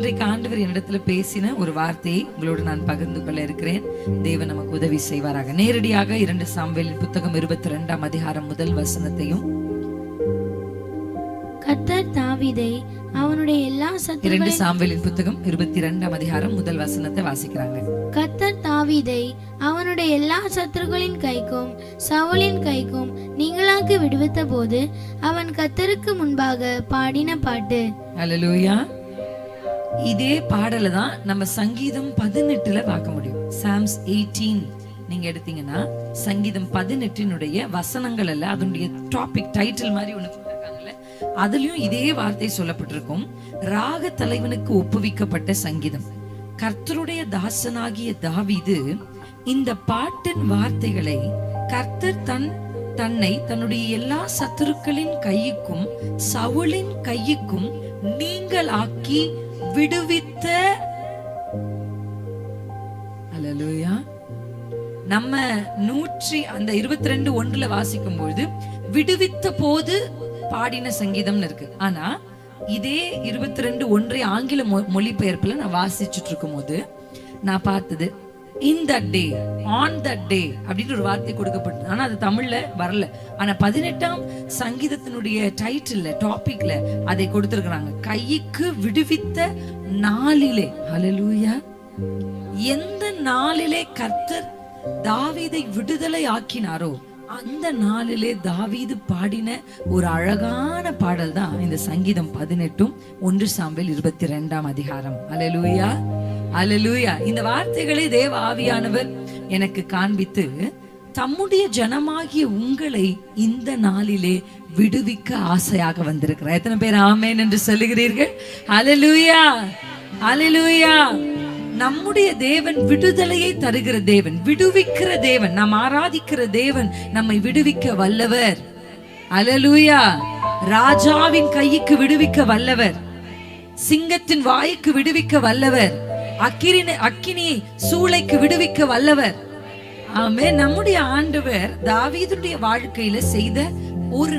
இன்றைக்கு ஆண்டவர் என்னிடத்துல பேசின ஒரு வார்த்தையை உங்களோடு நான் பகிர்ந்து கொள்ள இருக்கிறேன். தேவன் நமக்கு உதவி செய்வாராக. நேரடியாக 2 சாமுவேலின் புத்தகம் 22ஆம் அதிகாரம் முதல் வசனத்தையும், கர்த்தர் தாவீதை அவனுடைய எல்லா 2 சாமுவேலின் புத்தகம் 22ஆம் அதிகாரம் முதல் வசனத்தை வாசிக்கிறாங்க. கர்த்தர் தாவீதை அவனுடைய எல்லா சத்துருக்களின் கைக்கும் சவுலின் கைக்கும் நீங்களாக்கி விடுவித்த போது அவன் கர்த்தருக்கு முன்பாக பாடின பாட்டு. அல்லேலூயா. இதே பாடலை தான் நம்ம சங்கீதம் 18ல பார்க்க முடியும். சாம்ஸ் 18 நீங்க எடுத்தீங்கன்னா சங்கீதம் 18னுடைய வசனங்கள் அல்ல, அதனுடைய டாபிக் டைட்டில் மாதிரி ஒண்ணு போட்டிருக்காங்கல்ல, அதுலயும் இதே வார்த்தை சொல்லப்பட்டிருக்கும். ராக தலைவனுக்கு ஒப்புவிக்கப்பட்ட சங்கீதம். கர்த்தருடைய தாசனாகிய தாவீது இந்த பாட்டின் வார்த்தைகளை கர்த்தர் தன்னை தன்னுடைய எல்லா சத்துருக்களின் கையுக்கும் சவுலின் கையுக்கும் நீங்களாக்கி விடுவித்த. அல்லேலூயா. நம்ம 122:1 வாசிக்கும் பொழுது விடுவித்த போது பாடின சங்கீதம்னு இருக்கு. ஆனா இதே 22:1 ஆங்கில மொழிபெயர்ப்புல நான் வாசிச்சுட்டு இருக்கும் போது நான் பார்த்தது in that day, on that day அப்படின்னு ஒரு வார்த்தை கொடுக்கப்பட்டது. ஆனா அது தமிழ்ல வரல. ஆனா 18ஆம் சங்கீதத்தினுடைய டைட்டில்ல டாபிக்ல அதை கொடுத்திருக்கிறாங்க. கைக்கு விடுவித்த நாளிலே. ஹல்லேலூயா. எந்த நாளிலே கர்த்தர் தாவீதை விடுதலை ஆக்கினாரோ அந்த நாளிலே தாவீது பாடின ஒரு அழகான பாடல் தான் இந்த சங்கீதம் 18 1 சாமுவேல் 22ஆம் அதிகாரம். அல்லேலூயா, அல்லேலூயா. இந்த வார்த்தைகளை தேவ ஆவியானவர் எனக்கு காண்பித்து தம்முடைய ஜனமாகிய உங்களை இந்த நாளிலே விடுவிக்க ஆசையாக வந்திருக்கிறார். எத்தனை பேர் ஆமென் என்று சொல்லுகிறீர்கள்? அல்லேலூயா, அல்லேலூயா. நம்முடைய தேவன் விடுதலையை தருகிற தேவன், விடுவிக்கிற தேவன். நாம் ஆராதிக்கிற தேவன் நம்மை விடுவிக்க வல்லவர். அல்லேலூயா. ராஜாவின் கைக்கு விடுவிக்க வல்லவர், சிங்கத்தின் வாய்க்கு விடுவிக்க வல்லவர், அக்கினி சூளைக்கு விடுவிக்க வல்லவர். ஆமென். நம்முடைய ஆண்டவர் தாவீதுடைய வாழ்க்கையில செய்த ஒரு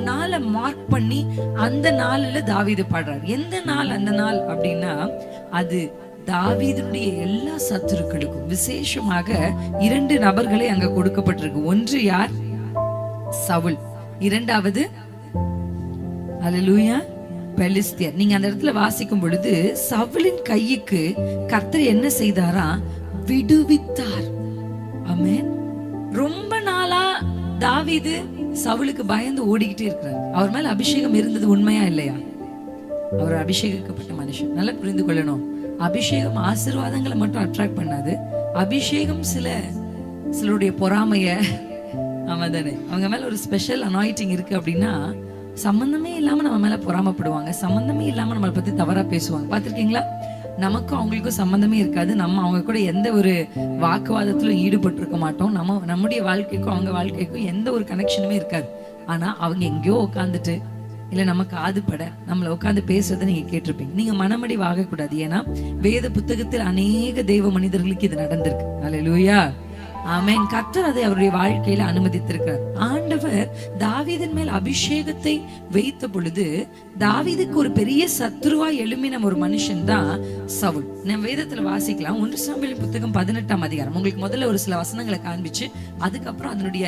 நாளை மார்க் பண்ணி அந்த நாள்ல தாவீது பாடுறார். எந்த நாள் அந்த நாள் அப்படின்னா அது தாவீதுடைய எல்லா சத்துருக்களுக்கும். விசேஷமாக 2 நபர்களை அங்க கொடுக்கப்பட்டிருக்கு. ஒன்று யார்? சவுல். இரண்டாவது அல்லேலூயா பெலிஸ்தியர். நீங்க அந்த இடத்துல வாசிக்கும் பொழுது சவுலின் கைக்கு கர்த்தர் என்ன செய்தாரா? விடுவித்தார். ஆமென். ரொம்ப நாளா தாவீது சவுலுக்கு பயந்து ஓடிக்கிட்டே இருக்கிறார். அவர் மேல அபிஷேகம் இருந்தது உண்மையா இல்லையா? அவர் அபிஷேகிக்கப்பட்ட மனுஷன். நல்லா புரிந்து கொள்ளணும். அபிஷேகம் ஆசீர்வாதங்களை மட்டும் அட்ராக்ட் பண்ணாது. அபிஷேகம் சிலருடைய பொறாமைய, ஆமாதானே, அவங்க மேல ஒரு ஸ்பெஷல் அனாயிட்டிங் இருக்கு அப்படின்னா சம்பந்தமே இல்லாம நம்ம மேல பொறாமப்படுவாங்க, சம்பந்தமே இல்லாம நம்மளை பத்தி தவறா பேசுவாங்க. பாத்திருக்கீங்களா? நமக்கும் அவங்களுக்கும் சம்பந்தமே இருக்காது. நம்ம அவங்க கூட எந்த ஒரு வாக்குவாதத்திலும் ஈடுபட்டு இருக்க மாட்டோம். நம்முடைய வாழ்க்கைக்கும் அவங்க வாழ்க்கைக்கும் எந்த ஒரு கனெக்ஷனுமே இருக்காது. ஆனா அவங்க எங்கேயோ உட்காந்துட்டு இல்ல நம்ம காது பட நம்மள உட்காந்து பேசுறதை நீங்க கேட்டிருப்பீங்க. நீங்க மனமடி வாகக்கூடாது. ஏன்னா வேத புத்தகத்தில் அநேக தெய்வ மனிதர்களுக்கு இது நடந்திருக்கு. அல்லேலூயா, ஆமென். கர்த்தர் அதை அவருடைய வாழ்க்கையில அனுமதித்திருக்கிறார். ஆண்டவர் தாவீதின் மேல் அபிஷேகத்தை வைத்த பொழுது தாவீதுக்கு ஒரு பெரிய சத்துருவாய் எழும்பின ஒரு மனுஷன் தான் சவுல். நம்ம வேதத்துல வாசிக்கலாம். 1 சாமுவேல் புத்தகம் 18ஆம் அதிகாரம். உங்களுக்கு முதல்ல ஒரு சில வசனங்களை காண்பிச்சு அதுக்கப்புறம் அதனுடைய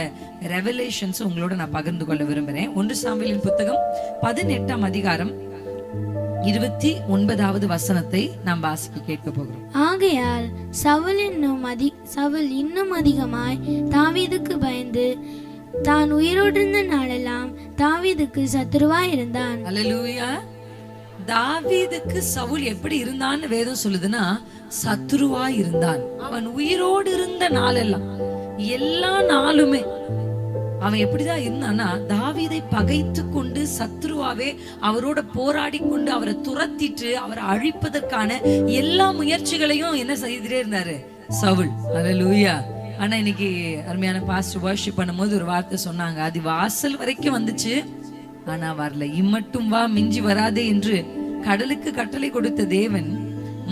ரெவலேஷன்ஸ் உங்களோட நான் பகிர்ந்து கொள்ள விரும்புறேன். 1 சாமுவேலின் புத்தகம் 18ஆம் அதிகாரம் 29வது வசனத்தை நாம் வாசிக்க கேட்க போகிறோம். ஆகையால் சவுல் இன்னும் அதிகமாய் தாவீதுக்கு பயந்து தான் உயிரோடு இருந்த நாளெல்லாம் தாவீதுக்கு சத்துருவாய் இருந்தான். அல்லேலூயா. தாவீதுக்கு சவுல் எப்படி இருந்தான்னு வேதம் சொல்லுதுன்னா சத்துருவாய் இருந்தான். அவன் உயிரோடு இருந்த நாளெல்லாம், எல்லா நாளுமே அவன் எப்படிதான் இருந்தான்னா தாவீதை பகைத்து கொண்டு சத்ருவாவே அவரோட போராடி கொண்டு அவரை துரத்திட்டு அவரை அழிப்பதற்கான எல்லா முயற்சிகளையும் என்ன செய்துட்டே இருந்தாரு சவுல். அல்லேலூயா. ஆனா இன்னைக்கு அருமையான பாஸ்டர் வர்ஷிப் பண்ணும்போது ஒரு வார்த்தை சொன்னாங்க. அது வாசல் வரைக்கும் வந்துச்சு, ஆனா வரல. இம்மட்டும் வா, மிஞ்சி வராதே என்று கடலுக்கு கட்டளை கொடுத்த தேவன்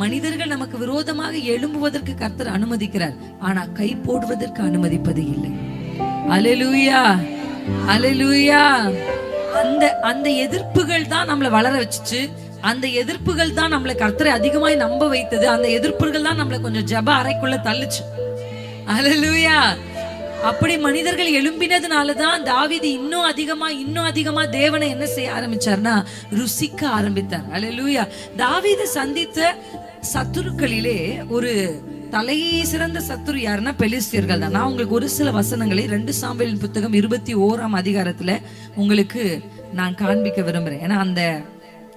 மனிதர்கள் நமக்கு விரோதமாக எழும்புவதற்கு கர்த்தர் அனுமதிக்கிறார். ஆனா கை போடுவதற்கு அனுமதிப்பது இல்லை. அல்லேலூயா, அல்லேலூயா. அந்த எதிர்ப்புகள் தான் நம்மளை வளர வச்சுச்சு. அந்த எதிர்ப்புகள் தான் நம்மளை கர்த்தரை அதிகமாய் நம்ப வைத்தது. அந்த எதிர்ப்புகள் தான் நம்மளை கொஞ்சம் ஜெப அறைக்குள்ள தள்ளுச்சு. அல்லேலூயா. அப்படி மனிதர்கள் எழும்பினதுனாலதான் தாவீது இன்னும் அதிகமா தேவனை என்ன செய்ய ஆரம்பிச்சார்னா ருசிக்க ஆரம்பித்தார். அல்லேலூயா. தாவீது சந்தித்த சத்துருக்களிலே ஒரு தலை சிறந்த சத்துரு யாருன்னா பெலிஸ்தியர்கள் தான். நான் உங்களுக்கு ஒரு சில வசனங்களை 2 சாமுவேலின் புத்தகம் 21ஆம் அதிகாரத்துல உங்களுக்கு நான் காண்பிக்க விரும்புறேன். ஏன்னா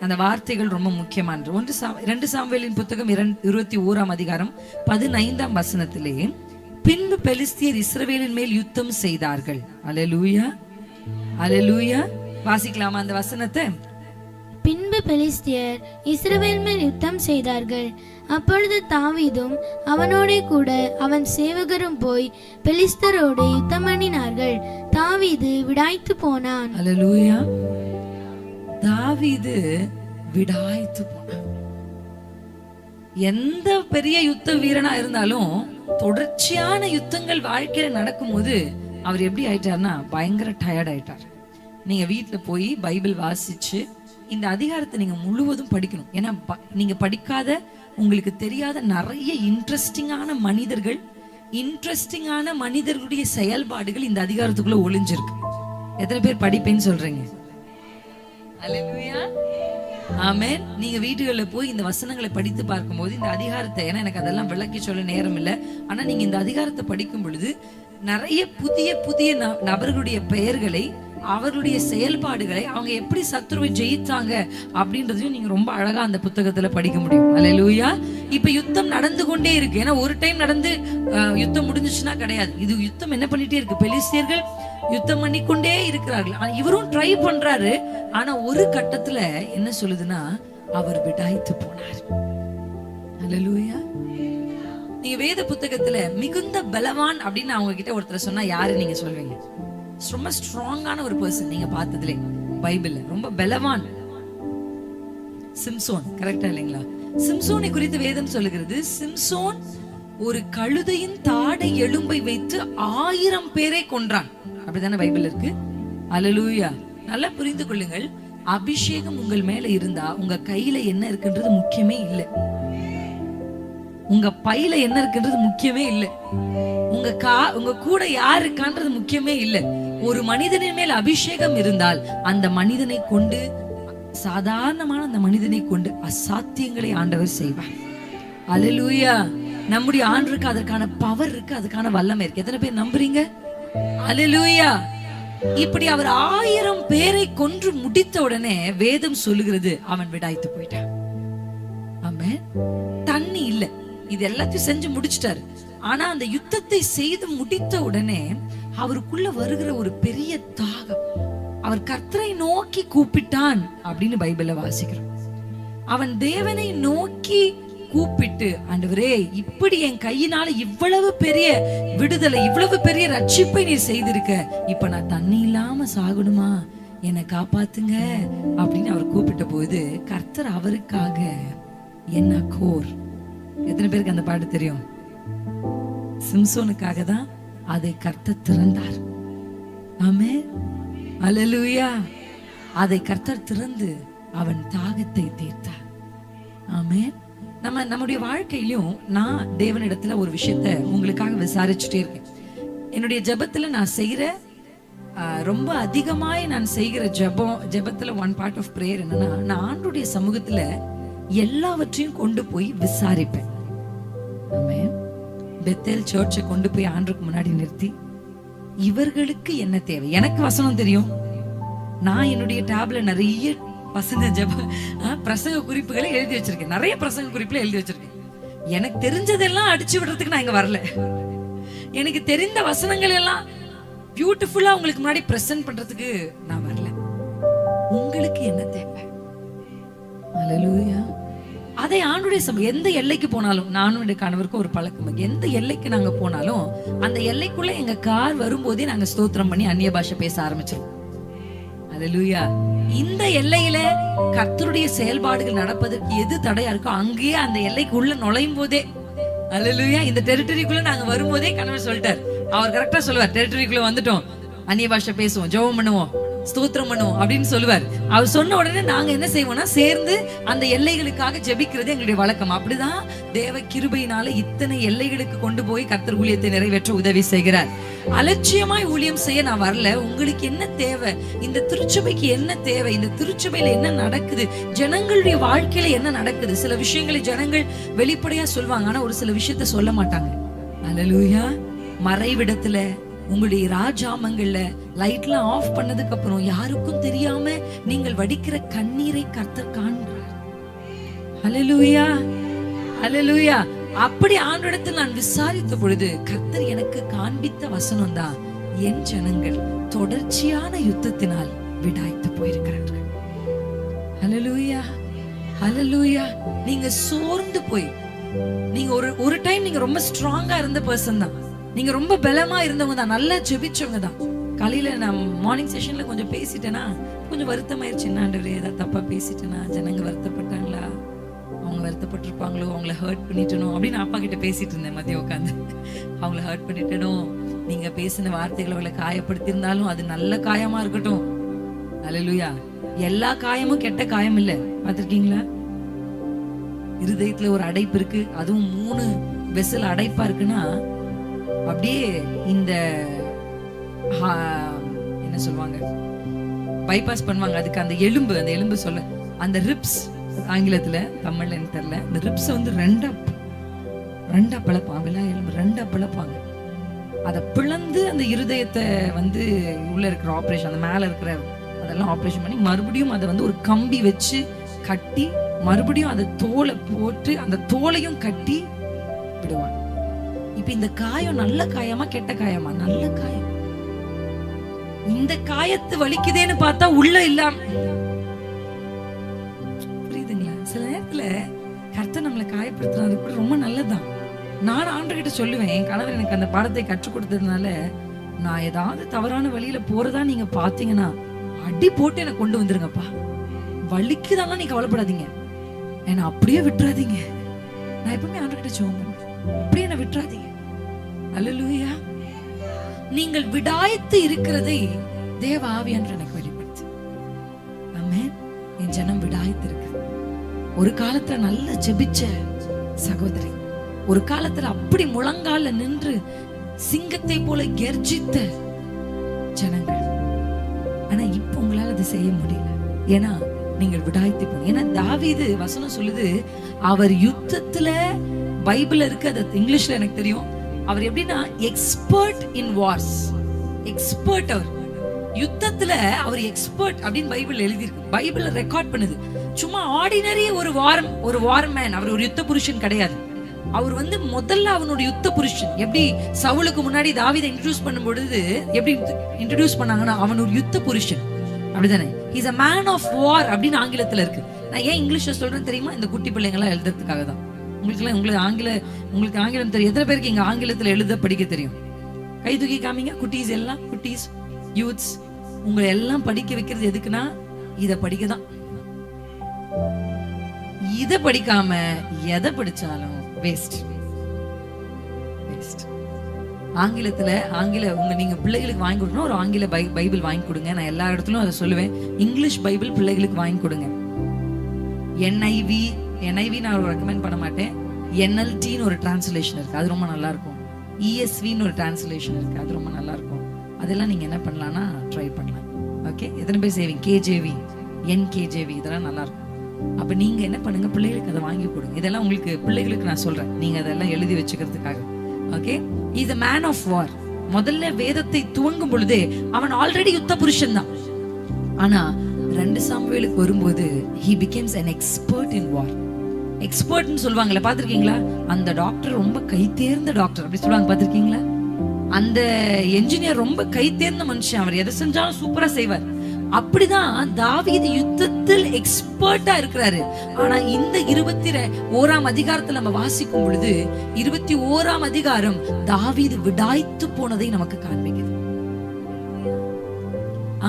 அந்த வார்த்தைகள் ரொம்ப முக்கியமானது. 2 சாமுவேலின் புத்தகம் 21ஆம் அதிகாரம் 15ஆம் வசனத்திலே, பின்பு பெலிஸ்தியர் இஸ்ரவேலின் மேல் யுத்தம் செய்தார்கள். அல்லேலூயா, அல்லேலூயா. வாசிக்கலாமா அந்த வசனத்தை? பின்பு பெலிஸ்தியர் இஸ்ரவேல் மேல் யுத்தம் செய்தார்கள். அப்பொழுது தாவீதும் அவனோடே கூட அவன் சேவகரும் போய் பெலிஸ்தரோடு யுத்தம் பண்ணினார்கள். தாவீது விடாய்த்து போனான். அல்லேலூயா. தாவீது விடாய்த்து போனான். எந்த பெரிய யுத்த வீரனா இருந்தாலும் தொடர்ச்சியான யுத்தங்கள் வாழ்க்கையில நடக்கும்போது அவர் எப்படி ஆயிட்டார்னா பயங்கர டயர்ட் ஆயிட்டார். நீங்க வீட்டுல போய் பைபிள் வாசிச்சு இந்த அதிகாரத்தை நீங்க முழுவதும் படிக்கணும். ஏன்னா நீங்க படிக்காத, உங்களுக்கு தெரியாத நிறைய இன்ட்ரெஸ்டிங்கான மனிதர்களுடைய செயல்பாடுகள் இந்த அதிகாரத்துக்குள்ள ஒளிஞ்சிருக்கு. எத்தனை பேர் படிப்பேன்னு சொல்றீங்க? அல்லேலூயா, ஆமென். நீங்க வீடுகளில் போய் இந்த வசனங்களை படித்து பார்க்கும்போது இந்த அதிகாரத்தை, ஏன்னா எனக்கு அதெல்லாம் விளக்கி சொல்ல நேரம் இல்லை, ஆனா நீங்க இந்த அதிகாரத்தை படிக்கும் பொழுது நிறைய புதிய நபர்களுடைய பெயர்களை, அவர்களுடைய செயல்பாடுகளை, அவங்க எப்படி சத்துருவை ஜெயித்தாங்க அப்படின்றதையும் நீங்க ரொம்ப அழகா அந்த புத்தகத்துல படிக்க முடியும். அல்லேலூயா. இப்ப யுத்தம் நடந்து கொண்டே இருக்கு. ஏன்னா ஒரு டைம் நடந்து யுத்தம் முடிஞ்சிச்சுன்னா கிடையாது. இது யுத்தம் என்ன பண்ணிட்டே இருக்கு. பெலிஸ்தியர்கள் யுத்தம் பண்ணிக்கொண்டே இருக்கிறார்கள். இவரும் ட்ரை பண்றாரு. ஆனா ஒரு கட்டத்துல என்ன சொல்லுதுன்னா அவர் விடாய்த்து போனார். அல்லேலூயா. நீங்க வேத புத்தகத்துல மிகுந்த பலவான் அப்படின்னு அவங்க கிட்ட ஒருத்தர் சொன்னா யாரு நீங்க சொல்வீங்க? ரொம்ப ஸ்ட்ராங்கான ஒரு பர்சன் நீங்க பார்த்ததுல பைபிள்ல ரொம்ப பலவான் சிம்சோன். கரெக்டா இல்லைங்களா? சிம்சோனை குறித்து வேதம் சொல்லுகிறது, சிம்சோன் ஒரு கழுதையின் தாடை எலும்பை வைத்து 1000 பேரை கொன்றான். அப்படித்தானே பைபிள் இருக்கு. அல்லேலூயா. நல்லா புரிந்து கொள்ளுங்கள். அபிஷேகம் உங்கள் மேல இருந்தா உங்க கையில என்ன இருக்குன்றது முக்கியமே இல்லை. உங்க பையில என்ன இருக்குன்றது முக்கியமே இல்லை. உங்க கூட யார் இருக்கான்றது முக்கியமே இல்லை. ஒரு மனிதனின் மேல் அபிஷேகம் இருந்தால் அந்த மனிதனை கொண்டு, சாதாரணமான அந்த மனிதனை கொண்டு அசாத்தியங்களை ஆண்டவர் செய்வார். அல்லேலூயா. நம்முடைய ஆண்டவருக்கு அதற்கான பவர் இருக்கு, அதுக்கான வல்லமை இருக்கு. எத்தனை பேர் நம்புறீங்க? அல்லேலூயா. இப்படி அவர் 1000 பேரை கொன்று முடித்த உடனே வேதம் சொல்லுகிறது அவன் விடாய்த்து போயிட்டான். ஆமென். தண்ணி இல்ல, இது எல்லாத்தையும் செஞ்சு முடிச்சிட்டாரு. ஆனா அந்த யுத்தத்தை செய்து முடித்த உடனே அவருக்குள்ள வருகிற ஒரு பெரிய தாகம், அவர் கர்த்தரை நோக்கி கூப்பிட்டான் அப்படின்னு பைபிள்ல வாசிக்கிறோம். அவன் தேவனை நோக்கி கூப்பிட்டு, ஆண்டவரே இப்படி என் கையினால இவ்வளவு பெரிய விடுதலை, இவ்வளவு பெரிய ரட்சிப்பை நீ செய்திருக்க, இப்ப நான் தண்ணி இல்லாம சாகணுமா, என்னை காப்பாத்துங்க அப்படின்னு அவர் கூப்பிட்ட போது கர்த்தர் அவருக்காக என்ன கோர். எத்தனை பேருக்கு அந்த பாட்டு தெரியும்? சிம்சோனுக்காக தான் அதை கர்த்தர் திறந்தார். ஆமென். அல்லேலூயா. அதை கர்த்தர் திறந்து அவன் தாகத்தை தீர்த்தார். ஆமென். நம்முடைய வாழ்க்கையிலும் நான் தேவனிடத்துல ஒரு விஷயத்த உங்களுக்காக விசாரிச்சுட்டே இருக்கேன். என்னுடைய ஜெபத்துல நான் செய்யற ரொம்ப அதிகமாய் நான் செய்கிற ஜெபத்துல ஒன் பார்ட் ஆஃப் பிரேயர் என்னன்னா, நான் ஆண்டவருடைய சமூகத்துல எல்லாவற்றையும் கொண்டு போய் விசாரிப்பேன். ஆமென். பெத்தேல் சர்ச்சை கொண்டு போய் ஆண்டவருக்கு முன்னாடி நிறுத்தி, இவர்களுக்கு என்ன தேவை? எனக்கு வசனம் தெரியும். நான் என்னுடைய டேப்ல நிறைய பிரசங்க குறிப்புகளை எழுதி வச்சிருக்கேன். நிறைய பிரசங்க குறிப்புகளை எழுதி வச்சிருக்கேன். எனக்கு தெரிஞ்சதெல்லாம் அடிச்சு விடுறதுக்கு நான் இங்க வரல. எனக்கு தெரிந்த வசனங்கள் எல்லாம் பியூட்டிஃபுல்லா உங்களுக்கு முன்னாடி பிரசன்ட் பண்றதுக்கு நான் வரல. உங்களுக்கு என்ன தேவை? அல்லேலூயா. அதை ஆண்டவருடைய எந்த எல்லைக்கு போனாலும், நானும் என்னுடைய கணவருக்கும் ஒரு பழக்கம், எந்த எல்லைக்கு நாங்க போனாலும் அந்த எல்லைக்குள்ள எங்க கார் வரும்போதே நாங்க ஸ்தோத்திரம் பண்ணி அந்நிய பாஷை பேச ஆரம்பிச்சிருவோம். அல்லேலூயா. இந்த எல்லையில கர்த்தருடைய செயல்பாடுகள் நடப்பதற்கு எது தடையா இருக்கோ அங்கேயே அந்த எல்லைக்குள்ள நுழையும் போதே, அல்லேலூயா, இந்த டெரிட்டரிக்குள்ள நாங்க வரும்போதே கணவர் சொல்லிட்டார். அவர் கரெக்டா சொல்லுவார், டெரிட்டரிக்குள்ள வந்துட்டோம், அந்நிய பாஷை பேசுவோம், ஜெபம் பண்ணுவோம், ஸ்தோத்திரம் பண்ணுவோம் அப்படின்னு சொல்லுவார். அவர் சொன்ன உடனே நாங்க என்ன செய்வோம்னா சேர்ந்து அந்த எல்லைகளுக்காக ஜெபிக்கிறது எங்களுடைய வழக்கம். அப்படிதான் தேவ கிருபையினால இத்தனை எல்லைகளுக்கு கொண்டு போய் கர்த்தர் ஊழியத்தை நிறைவேற்ற உதவி செய்கிறார். அலட்சியமாய் ஊழியம் செய்ய நான் வரல. உங்களுக்கு என்ன தேவை, இந்த திருச்சபைக்கு என்ன தேவை, இந்த திருச்சபையில என்ன நடக்குது, ஜனங்களுடைய வாழ்க்கையில என்ன நடக்குது. சில விஷயங்களை ஜனங்கள் வெளிப்படையா சொல்லுவாங்க, ஆனா ஒரு சில விஷயத்த சொல்ல மாட்டாங்க. அல்லேலூயா. மறைவிடத்துல உங்களுடைய ராஜாமங்கள்ல லைட்லாம் ஆஃப் பண்ணதுக்கு அப்புறம் யாருக்கும் தெரியாம நீங்கள் வடிக்கிற கண்ணீரை கர்த்தர் காண்கிறார். அல்லேலூயா, அல்லேலூயா. அப்படி ஆண்டவரிடத்தில் நான் விசாரித்த பொழுது கர்த்தர் எனக்கு காண்பித்த வசனம் தான், என் ஜனங்கள் தொடர்ச்சியான யுத்தத்தினால் விடாய்த்து போயிருக்கிறார்கள். அல்லேலூயா, அல்லேலூயா. நீங்க சோர்ந்து போய், நீங்க ஒரு டைம் நீங்க ரொம்ப ஸ்ட்ராங்கா இருந்த பர்சன் தான், நீங்க ரொம்ப பலமா இருந்தவங்க தான், நல்லா ஜெபிச்சவங்க தான். காலையில நான் மார்னிங் செஷன்ல கொஞ்சம் பேசிட்டேன்னா கொஞ்சம் வருத்தமாயிருச்சு. ஆண்டவரே ஏதாவது தப்பா பேசிட்டேனா, ஜனங்க வருத்தப்பட்டாங்களா, அவங்க வருத்தப்பட்டிருப்பாங்களோ, அவங்கள ஹர்ட் பண்ணிட்டனோ அப்படின்னு அப்பா கிட்ட பேசிட்டு இருந்தேன் மதியம் உட்காந்து. அவங்கள ஹர்ட் பண்ணிட்டனோ, நீங்க பேசின வார்த்தைகளை அவங்களை காயப்படுத்திருந்தாலும் அது நல்ல காயமா இருக்கட்டும். அல்லேலூயா. எல்லா காயமும் கெட்ட காயம் இல்ல, பாத்திருக்கீங்களா? இருதயத்துல ஒரு அடைப்பு இருக்கு, அதுவும் 3 வெசல் அடைப்பா இருக்குன்னா அப்படியே இந்த என்ன சொல்லுவாங்க, பைபாஸ் பண்ணுவாங்க. அதுக்கு அந்த எலும்பு சொல்ல, அந்த ரிப்ஸ், ஆங்கிலத்துல தமிழ்ல எனக்கு தெரியல, இந்த ரிப்ஸ் வந்து ரெண்டா பிளப்பாங்க, விழா எலும்பு ரெண்டா பிளப்பாங்க. அதை பிளந்து அந்த இருதயத்தை வந்து உள்ள இருக்கிற ஆப்ரேஷன், அந்த மேல இருக்கிற அதெல்லாம் ஆப்ரேஷன் பண்ணி மறுபடியும் அதை வந்து ஒரு கம்பி வச்சு கட்டி மறுபடியும் அதை தோலை போட்டு அந்த தோலையும் கட்டி விடுவாங்க. இப்ப இந்த காயம் நல்ல காயமா கெட்ட காயமா? நல்ல காயம். இந்த காயத்து வலிக்குதேன்னு பார்த்தா உள்ள இல்லாம, புரியுதுங்களா? சில நேரத்துல கர்த்தர் நம்மளை காயப்படுத்துறது கூட ரொம்ப நல்லதுதான். நான் ஆண்டவர்கிட்ட சொல்லுவேன், என் கணவர் எனக்கு அந்த பாடத்தை கற்றுக் கொடுத்ததுனால, நான் ஏதாவது தவறான வழியில போறதா நீங்க பாத்தீங்கன்னா அடி போட்டு எனக்கு கொண்டு வந்துருங்கப்பா. வலிக்குதாலாம் நீ கவலைப்படாதீங்க, என்ன அப்படியே விட்டுறாதீங்க. நான் எப்பவுமே ஆண்டவர்கிட்ட ஜெபம் பண்ணுவேன், அப்படியே என்ன விட்டுறாதீங்க. அல்லேலூயா. நீங்கள் விடாய்த்து இருக்கிறதை தேவ ஆவியானவர் எனக்கு வெளிப்படுத்து. ஆமென். என் ஜனம் விடாய்த்து இருக்கு. ஒரு காலத்துல நல்லா ஜெபிச்ச சகோதரி, ஒரு காலத்துல அப்படி முழங்கால நின்று சிங்கத்தை போல கெர்ஜித்த ஜனங்கள், ஆனா இப்ப உங்களால அதை செய்ய முடியல. ஏன்னா நீங்கள் விடாய்த்து போனீங்க. ஏன்னா தாவீது வசனம் சொல்லுது, அவர் யுத்தத்துல, பைபிள்ல இருக்கு, அது இங்கிலீஷ்ல எனக்கு தெரியும், அவர் எப்படின்னா எக்ஸ்பர்ட் இன் வார்ஸ். எக்ஸ்பர்ட், அவர் யுத்தத்துல அவர் எக்ஸ்பர்ட் அப்படின்னு பைபிள் எழுதியிருக்கு. பைபிள்ல ரெக்கார்ட் பண்ணுது. சும்மா ஆர்டினரி ஒரு வார்மேன், அவர் ஒரு யுத்த புருஷன் கிடையாது. அவர் வந்து முதல்ல அவனுடைய யுத்த புருஷன். எப்படி சவுலுக்கு முன்னாடி தாவீதை இன்ட்ரோடியூஸ் பண்ணும் பொழுது எப்படி இன்ட்ரோடியூஸ் பண்ணாங்கன்னா, அவன் ஒரு யுத்த புருஷன், அப்படிதானே? Is a man of war அப்படின்னு ஆங்கிலத்துல இருக்கு. நான் ஏன் இங்கிலீஷ்ல சொல்றேன்னு தெரியுமா? இந்த குட்டி பிள்ளைங்க எல்லாம் எழுதுறதுக்காக தான். உங்களுக்கு ஆங்கிலம் தெரியும்? எத்தனை பேருக்கு இங்க ஆங்கிலத்துல எழுத படிக்க தெரியும்? கை தூக்கி காமிங்க. குட்டீஸ் எல்லாம், குட்டீஸ், யூத்ஸ், உங்களை எல்லாம் படிக்க வைக்கிறது எதுக்குன்னா இத படிக்கதான். இத படிக்காம எதை படிச்சாலும் வேஸ்ட். ஆங்கில நீங்க பிள்ளைகளுக்கு வாங்கி கொடுக்கணும், ஒரு ஆங்கில பைபிள் வாங்கி கொடுங்க. நான் எல்லா இடத்துலயும் அதை சொல்லுவேன், இங்கிலீஷ் பைபிள் பிள்ளைகளுக்கு வாங்கி கொடுங்க. NIV நான் ரெக்கமெண்ட் பண்ண மாட்டேன். NLTன்னு ஒரு டிரான்ஸ்லேஷன் இருக்கு, அது ரொம்ப நல்லா இருக்கும். ESVன்னு ஒரு டிரான்ஸ்லேஷன் இருக்கு, அது ரொம்ப நல்லா இருக்கும். அதெல்லாம் நீங்க என்ன பண்ணலாம்னா ட்ரை பண்ணலாம். ஓகே, எத்தனை பேர் சேவிங்? KJV, NKJV இதெல்லாம் நல்லா இருக்கும். அப்ப நீங்க என்ன பண்ணுங்க, பிள்ளைகளுக்கு அதை வாங்கி கொடுங்க. இதெல்லாம் உங்களுக்கு பிள்ளைகளுக்கு நான் சொல்றேன், நீங்க அதெல்லாம் எழுதி வச்சுக்கிறதுக்காக. Okay, is a man of war. முதல்ல வேதத்தை துவங்கும் பொழுதே அவன் ஆல்ரெடி யுத்த புருஷன் தான். ஆனா 2 சாமுவேலுக்கு வரும்போது he becomes an expert in war. எக்ஸ்பர்ட்னு சொல்லுவாங்கல்ல, பாத்திருக்கீங்களா? அந்த டாக்டர் ரொம்ப கை தேர்ந்த டாக்டர் அப்படி சொல்லுவாங்க, பாத்திருக்கீங்களா? அந்த என்ஜினியர் ரொம்ப கை தேர்ந்த மனுஷன், அவர் எதை செஞ்சாலும் சூப்பரா செய்வார். அப்படிதான் தாவீது யுத்தத்தில் எக்ஸ்பர்ட்டா இருக்கிறாரு. ஆனா இந்த 21ஆம் அதிகாரத்துல நம்ம வாசிக்கும் பொழுது 21ஆம் அதிகாரம் தாவீது விடாய்த்து போனதை நமக்கு காண்பிக்குது.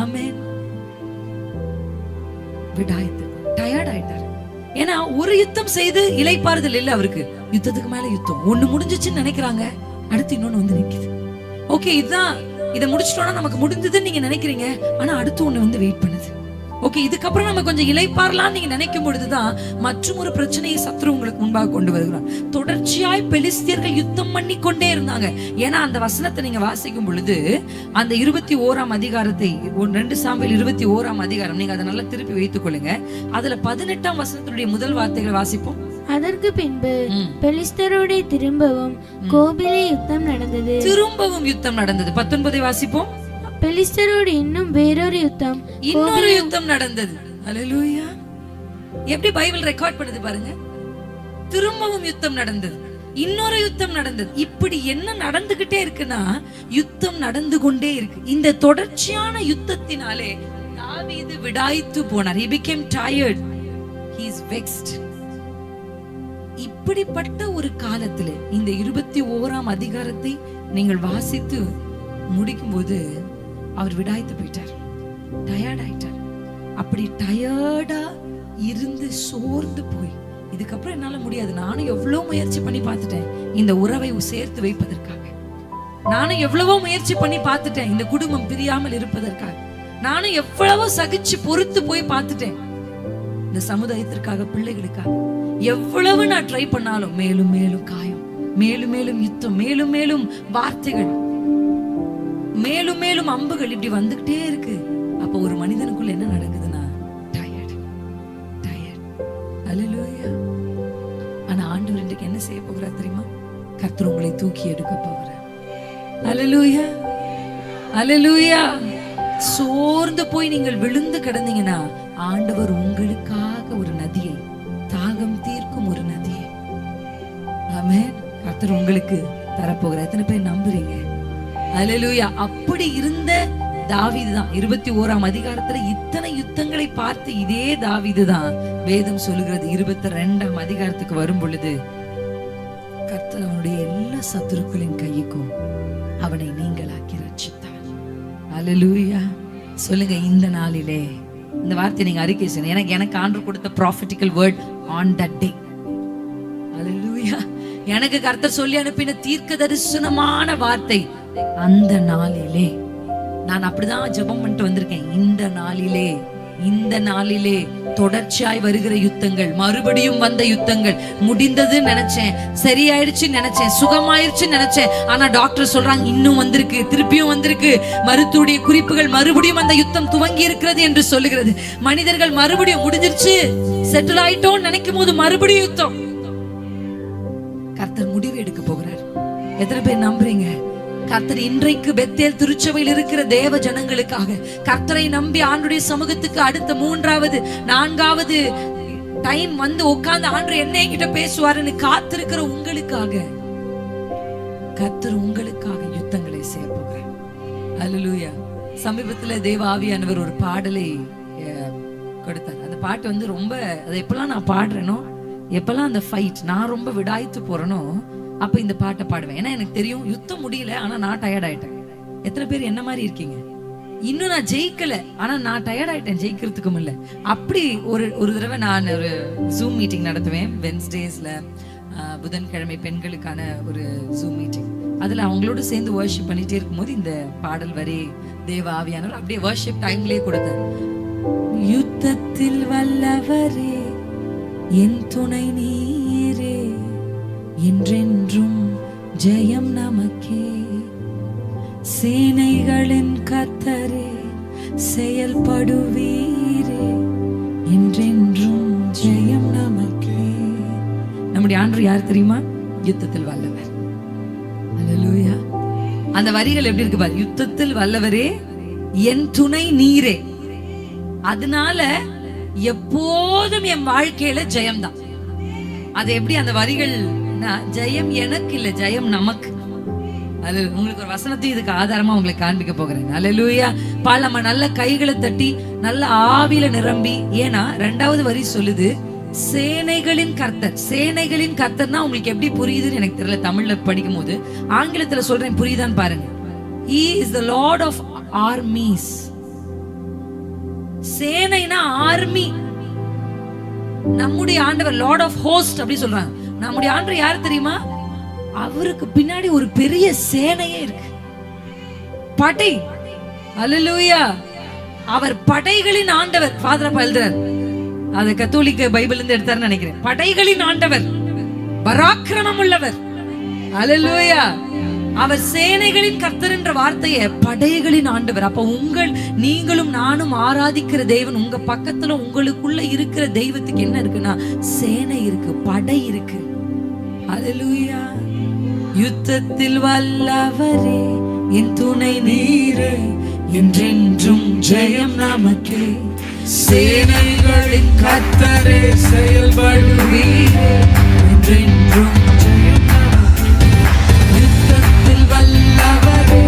ஆமென். விடாய்த்து, டயர்ட் ஆயிட்டாரு. ஏன்னா ஒரு யுத்தம் செய்து இளைப்பாறுதல் இல்ல அவருக்கு, யுத்தத்துக்கு மேல யுத்தம். ஒண்ணு முடிஞ்சிச்சுன்னு நினைக்கிறாங்க, அடுத்து இன்னொன்னு வந்து நிக்குது. ஓகே, இதுதான் இதை முடிச்சிட்டோம்னா நமக்கு முடிஞ்சதுன்னு நீங்க நினைக்கிறீங்க, ஆனா அடுத்து ஒண்ணு வந்து வெயிட் பண்ணுது. ஓகே, இதுக்கப்புறம் நம்ம கொஞ்சம் இளைப்பாறலாம் நீங்க நினைக்கும் பொழுதுதான் மற்றும் ஒரு பிரச்சனையை சத்ரு உங்களுக்கு முன்பாக கொண்டு வருகிறார். தொடர்ச்சியாய் பெலிஸ்தியர்கள் யுத்தம் பண்ணி கொண்டே இருந்தாங்க. ஏன்னா அந்த வசனத்தை நீங்க வாசிக்கும் பொழுது அந்த 21ஆம் அதிகாரத்தை 2 சாமுவேல் 21ஆம் அதிகாரம் நீங்க அதை நல்லா திருப்பி வைத்துக் கொள்ளுங்க. அதுல 18ஆம் வசனத்தினுடைய முதல் வார்த்தைகளை வாசிப்போம். அதற்கு பின்பு பெலிஸ்தரோட திரும்பவும் கோபிலே யுத்தம் நடந்தது. திரும்பவும் யுத்தம் நடந்தது. 19 வாசிப்போம். பெலிஸ்தரோடு இன்னும் வேறொரு யுத்தம், இன்னொரு யுத்தம் நடந்தது. அல்லேலூயா. எப்படி பைபிள் ரெக்கார்ட் பண்ணுது பாருங்க. திரும்பவும் யுத்தம் நடந்தது, இன்னொரு யுத்தம் நடந்தது. இப்படி என்ன நடந்துகிட்டே இருக்குன்னா யுத்தம் நடந்து கொண்டே இருக்கு. இந்த தொடர்ச்சியான யுத்தத்தினாலே தாவீது விடாய்த்து போனார். He became tired. He is vexed. இப்படிப்பட்ட ஒரு காலத்துல இந்த 21ஆம் அதிகாரத்தை நீங்கள் வாசித்து முடிக்கும் போது அவர் விடாய்த்து போயிட்டார், டயர்ட் ஆயிட்டார். அப்படி டயர்டா இருந்து சோர்ந்து போய் இதுக்கப்புறம் என்னால முடியாது, நானும் எவ்வளவு முயற்சி பண்ணி பார்த்துட்டேன் இந்த உறவை சேர்த்து வைப்பதற்காக, நானும் எவ்வளவோ முயற்சி பண்ணி பார்த்துட்டேன் இந்த குடும்பம் பிரியாமல் இருப்பதற்காக, நானும் எவ்வளவோ சகிச்சு பொறுத்து போய் பார்த்துட்டேன் இந்த சமுதாயத்திற்காக, பிள்ளைகளுக்காக. எவ்வளவு நான் ட்ரை பண்ணாலும் மேலும் மேலும் காயம், மேலும் மேலும் யுத்தம், மேலும் மேலும் வார்த்தைகள், மேலும் மேலும் அம்புகள் இப்படி வந்துகிட்டே இருக்கு. அப்ப ஒரு மனிதனுக்குள்ள என்ன நடக்குதுன்னா டயர்ட். அல்லேலூயா. ஆனா ஆண்டவர் இன்றைக்கு என்ன செய்ய போகிறார் தெரியுமா? கர்த்தர் உங்களை தூக்கி எடுக்க போகிறார். அல்லேலூயா, அல்லேலூயா. சோர்ந்து போய் நீங்கள் விழுந்து கிடந்தீங்கன்னா ஆண்டவர் உங்களுக்காக ஒரு நதியை, தாகம் தீர்க்கும் ஒரு நதியை, ஆமென், கர்த்தர் உங்களுக்கு தரப்போகிறார். எத்தனை பேர் நம்புறீங்க? அல்லேலூயா. அப்படி இருந்த தாவீது தான் 21ஆம் அதிகாரத்துல இத்தனை யுத்தங்களை பார்த்து இதே தாவீது தான் வேதம் சொல்லுகிறது 22ஆம் அதிகாரத்துக்கு வரும் பொழுது கர்த்தர் அவனுடைய எல்லா சத்துருக்களின் கைக்கும் அவனை நீங்களாக்கி ரட்சித்தார். அல்லேலூயா. சொல்லுங்க, இந்த நாளிலே இந்த வார்த்தை நீங்க அறிக்கை செய்யணும். எனக்கு ஆண்டவர் கொடுத்த ப்ராஃபெட்டிக்கல் வேர்ட் ஆன் தட் டே. அல்லேலூயா. எனக்கு கர்த்தர் சொல்லி அனுப்பின தீர்க்க தரிசனமான வார்த்தை அந்த நாளிலே. நான் அப்படிதான் ஜெபம் பண்ணிட்டு வந்திருக்கேன். இந்த நாளிலே தொடர்ச்சியாய் வருகிற யுத்தங்கள், மறுபடியும் வந்த யுத்தங்கள் முடிந்ததுன்னு நினைச்சேன், சரியாயிடுச்சு நினைச்சேன், சுகமாயிருச்சு நினைச்சேன். ஆனா டாக்டர் சொல்றாங்க இன்னும் வந்திருக்கு, திருப்பியும் வந்திருக்கு. மருத்துவடைய குறிப்புகள் மறுபடியும் அந்த யுத்தம் துவங்கி இருக்கிறது என்று சொல்லுகிறது. மனிதர்கள் மறுபடியும் முடிஞ்சிருச்சு, செட்டில் ஆயிட்டோம் நினைக்கும் போது மறுபடியும் யுத்தம். கர்த்தர் முடிவு எடுக்க போகிறார். எத்தனை பேர் நம்புறீங்க? கர்த்தர் இன்றைக்கு பெத்தேல் திருச்சபையில் இருக்கிற தேவ ஜனங்களுக்காக, கர்த்தரை நம்பி ஆண்டுடைய சமூகத்துக்கு அடுத்த 3வது 4வது டைம் வந்து உட்கார்ந்து ஆண்டு என்ன என்கிட்ட பேசுவாருன்னு காத்திருக்கிற உங்களுக்காக கர்த்தர் உங்களுக்காக யுத்தங்களை செய்ய போகிறார். அல்லேலூயா. சமீபத்துல தேவ ஆவியானவர் ஒரு பாடலை கொடுத்தார். அந்த பாட்டு வந்து ரொம்ப, அதை எப்பெல்லாம் நான் பாடுறேனோ, எப்பெல்லாம் அந்த ஃபைட் நான் ரொம்ப விடாய்த்து போறேனோ அப்ப இந்த பாட்டை பாடுவேன். ஏன்னா எனக்கு தெரியும் யுத்தம் முடியல, ஆனா நான் டயர்ட் ஆயிட்டேன். எத்தனை பேர் என்ன மாதிரி இருக்கீங்க? இன்னும் நான் ஜெயிக்கல, ஆனா நான் டயர்ட் ஆயிட்டேன், ஜெயிக்கிறதுக்கும் இல்ல. அப்படி ஒரு தடவை நான் ஒரு ஜூம் மீட்டிங் நடத்துவேன் வென்ஸ்டேஸ்ல, புதன்கிழமை பெண்களுக்கான ஒரு ஜூம் மீட்டிங். அதுல அவங்களோட சேர்ந்து வர்ஷிப் பண்ணிட்டே இருக்கும்போது இந்த பாடல் வரி தேவ ஆவியானவர் அப்படியே வர்ஷிப் டைம்லயே கொடுத்தார். யுத்தத்தில் வல்லவரே என் துணை நீரே, என்றென்றும் ஜெயம் நமக்கே, சேனைகளின் கர்த்தரே செயல்படுவீரே, என்றென்றும் ஜெயம் நமக்கே. நம்முடைய ஆண்டவர் யார் தெரியுமா? யுத்தத்தில் வல்லவர். அல்லேலூயா. அந்த வரிகள் எப்படி இருக்கு பாரு. யுத்தத்தில் வல்லவரே என் துணை நீரே, அதனால எப்போதும் என் வாழ்க்கையில ஜெயம்தான். அது எப்படி அந்த வரிகள்? ஜெயம் எனக்கு இல்ல, ஜெயம் நமக்கு. அது உங்களுக்கு ஒரு வசனத்தை இதுக்கு ஆதாரமா உங்களுக்கு காண்பிக்க போகிறேன். அல்லேலூயா. நம்ம நல்ல கைகளை தட்டி நல்ல ஆவியில நிரம்பி. ஏன்னா 2வது வரி சொல்லுது சேனைகளின் கர்த்தர். சேனைகளின் கர்த்தர்னா உங்களுக்கு எப்படி புரியுதுன்னு எனக்கு தெரியல. தமிழ்ல படிக்கும் போது ஆங்கிலத்துல சொல்றேன், புரியுதான்னு பாருங்க. He is the Lord of armies. சேனைனா ஆர்மி. நம்முடைய ஆண்டவர் லார்ட் ஆஃப் ஹோஸ்ட் அப்படி சொல்றாங்க. நம்முடைய ஆண்டவர் யாரு தெரியுமா? அவருக்கு பின்னாடி ஒரு பெரிய சேனையே இருக்கு. படை. அல்லேலூயா. அவர் படைகளின் ஆண்டவர். ஃபாதர் அப்பா எழுதுறார், அது கத்தோலிக்க பைபிள்ல இருந்து எடுத்தாருன்னு நினைக்கிறேன். படைகளின் ஆண்டவர், பராக்கிரமம் உள்ளவர். அல்லேலூயா. அவர் சேனைகளின் கர்த்தர் என்ற வார்த்தையை படைகளின் ஆண்டவர். அப்ப நீங்களும் நானும் ஆராதிக்கிற தேவன் உங்க பக்கத்துல உங்களுக்குள்ள இருக்கிற தெய்வத்துக்கு என்ன இருக்குன்னா சேனை இருக்கு, படை இருக்கு. அல்லேலூயா. யுத்தத்தில் வல்லவரே என் துணை நீரே, என்றென்றும் ஜெயம் நமக்கே. சேனைகளின் கர்த்தரே செயல்படுவீரே, என்றென்றும் ஜெயம் நமக்கே. யுத்தத்தில் வல்லவரே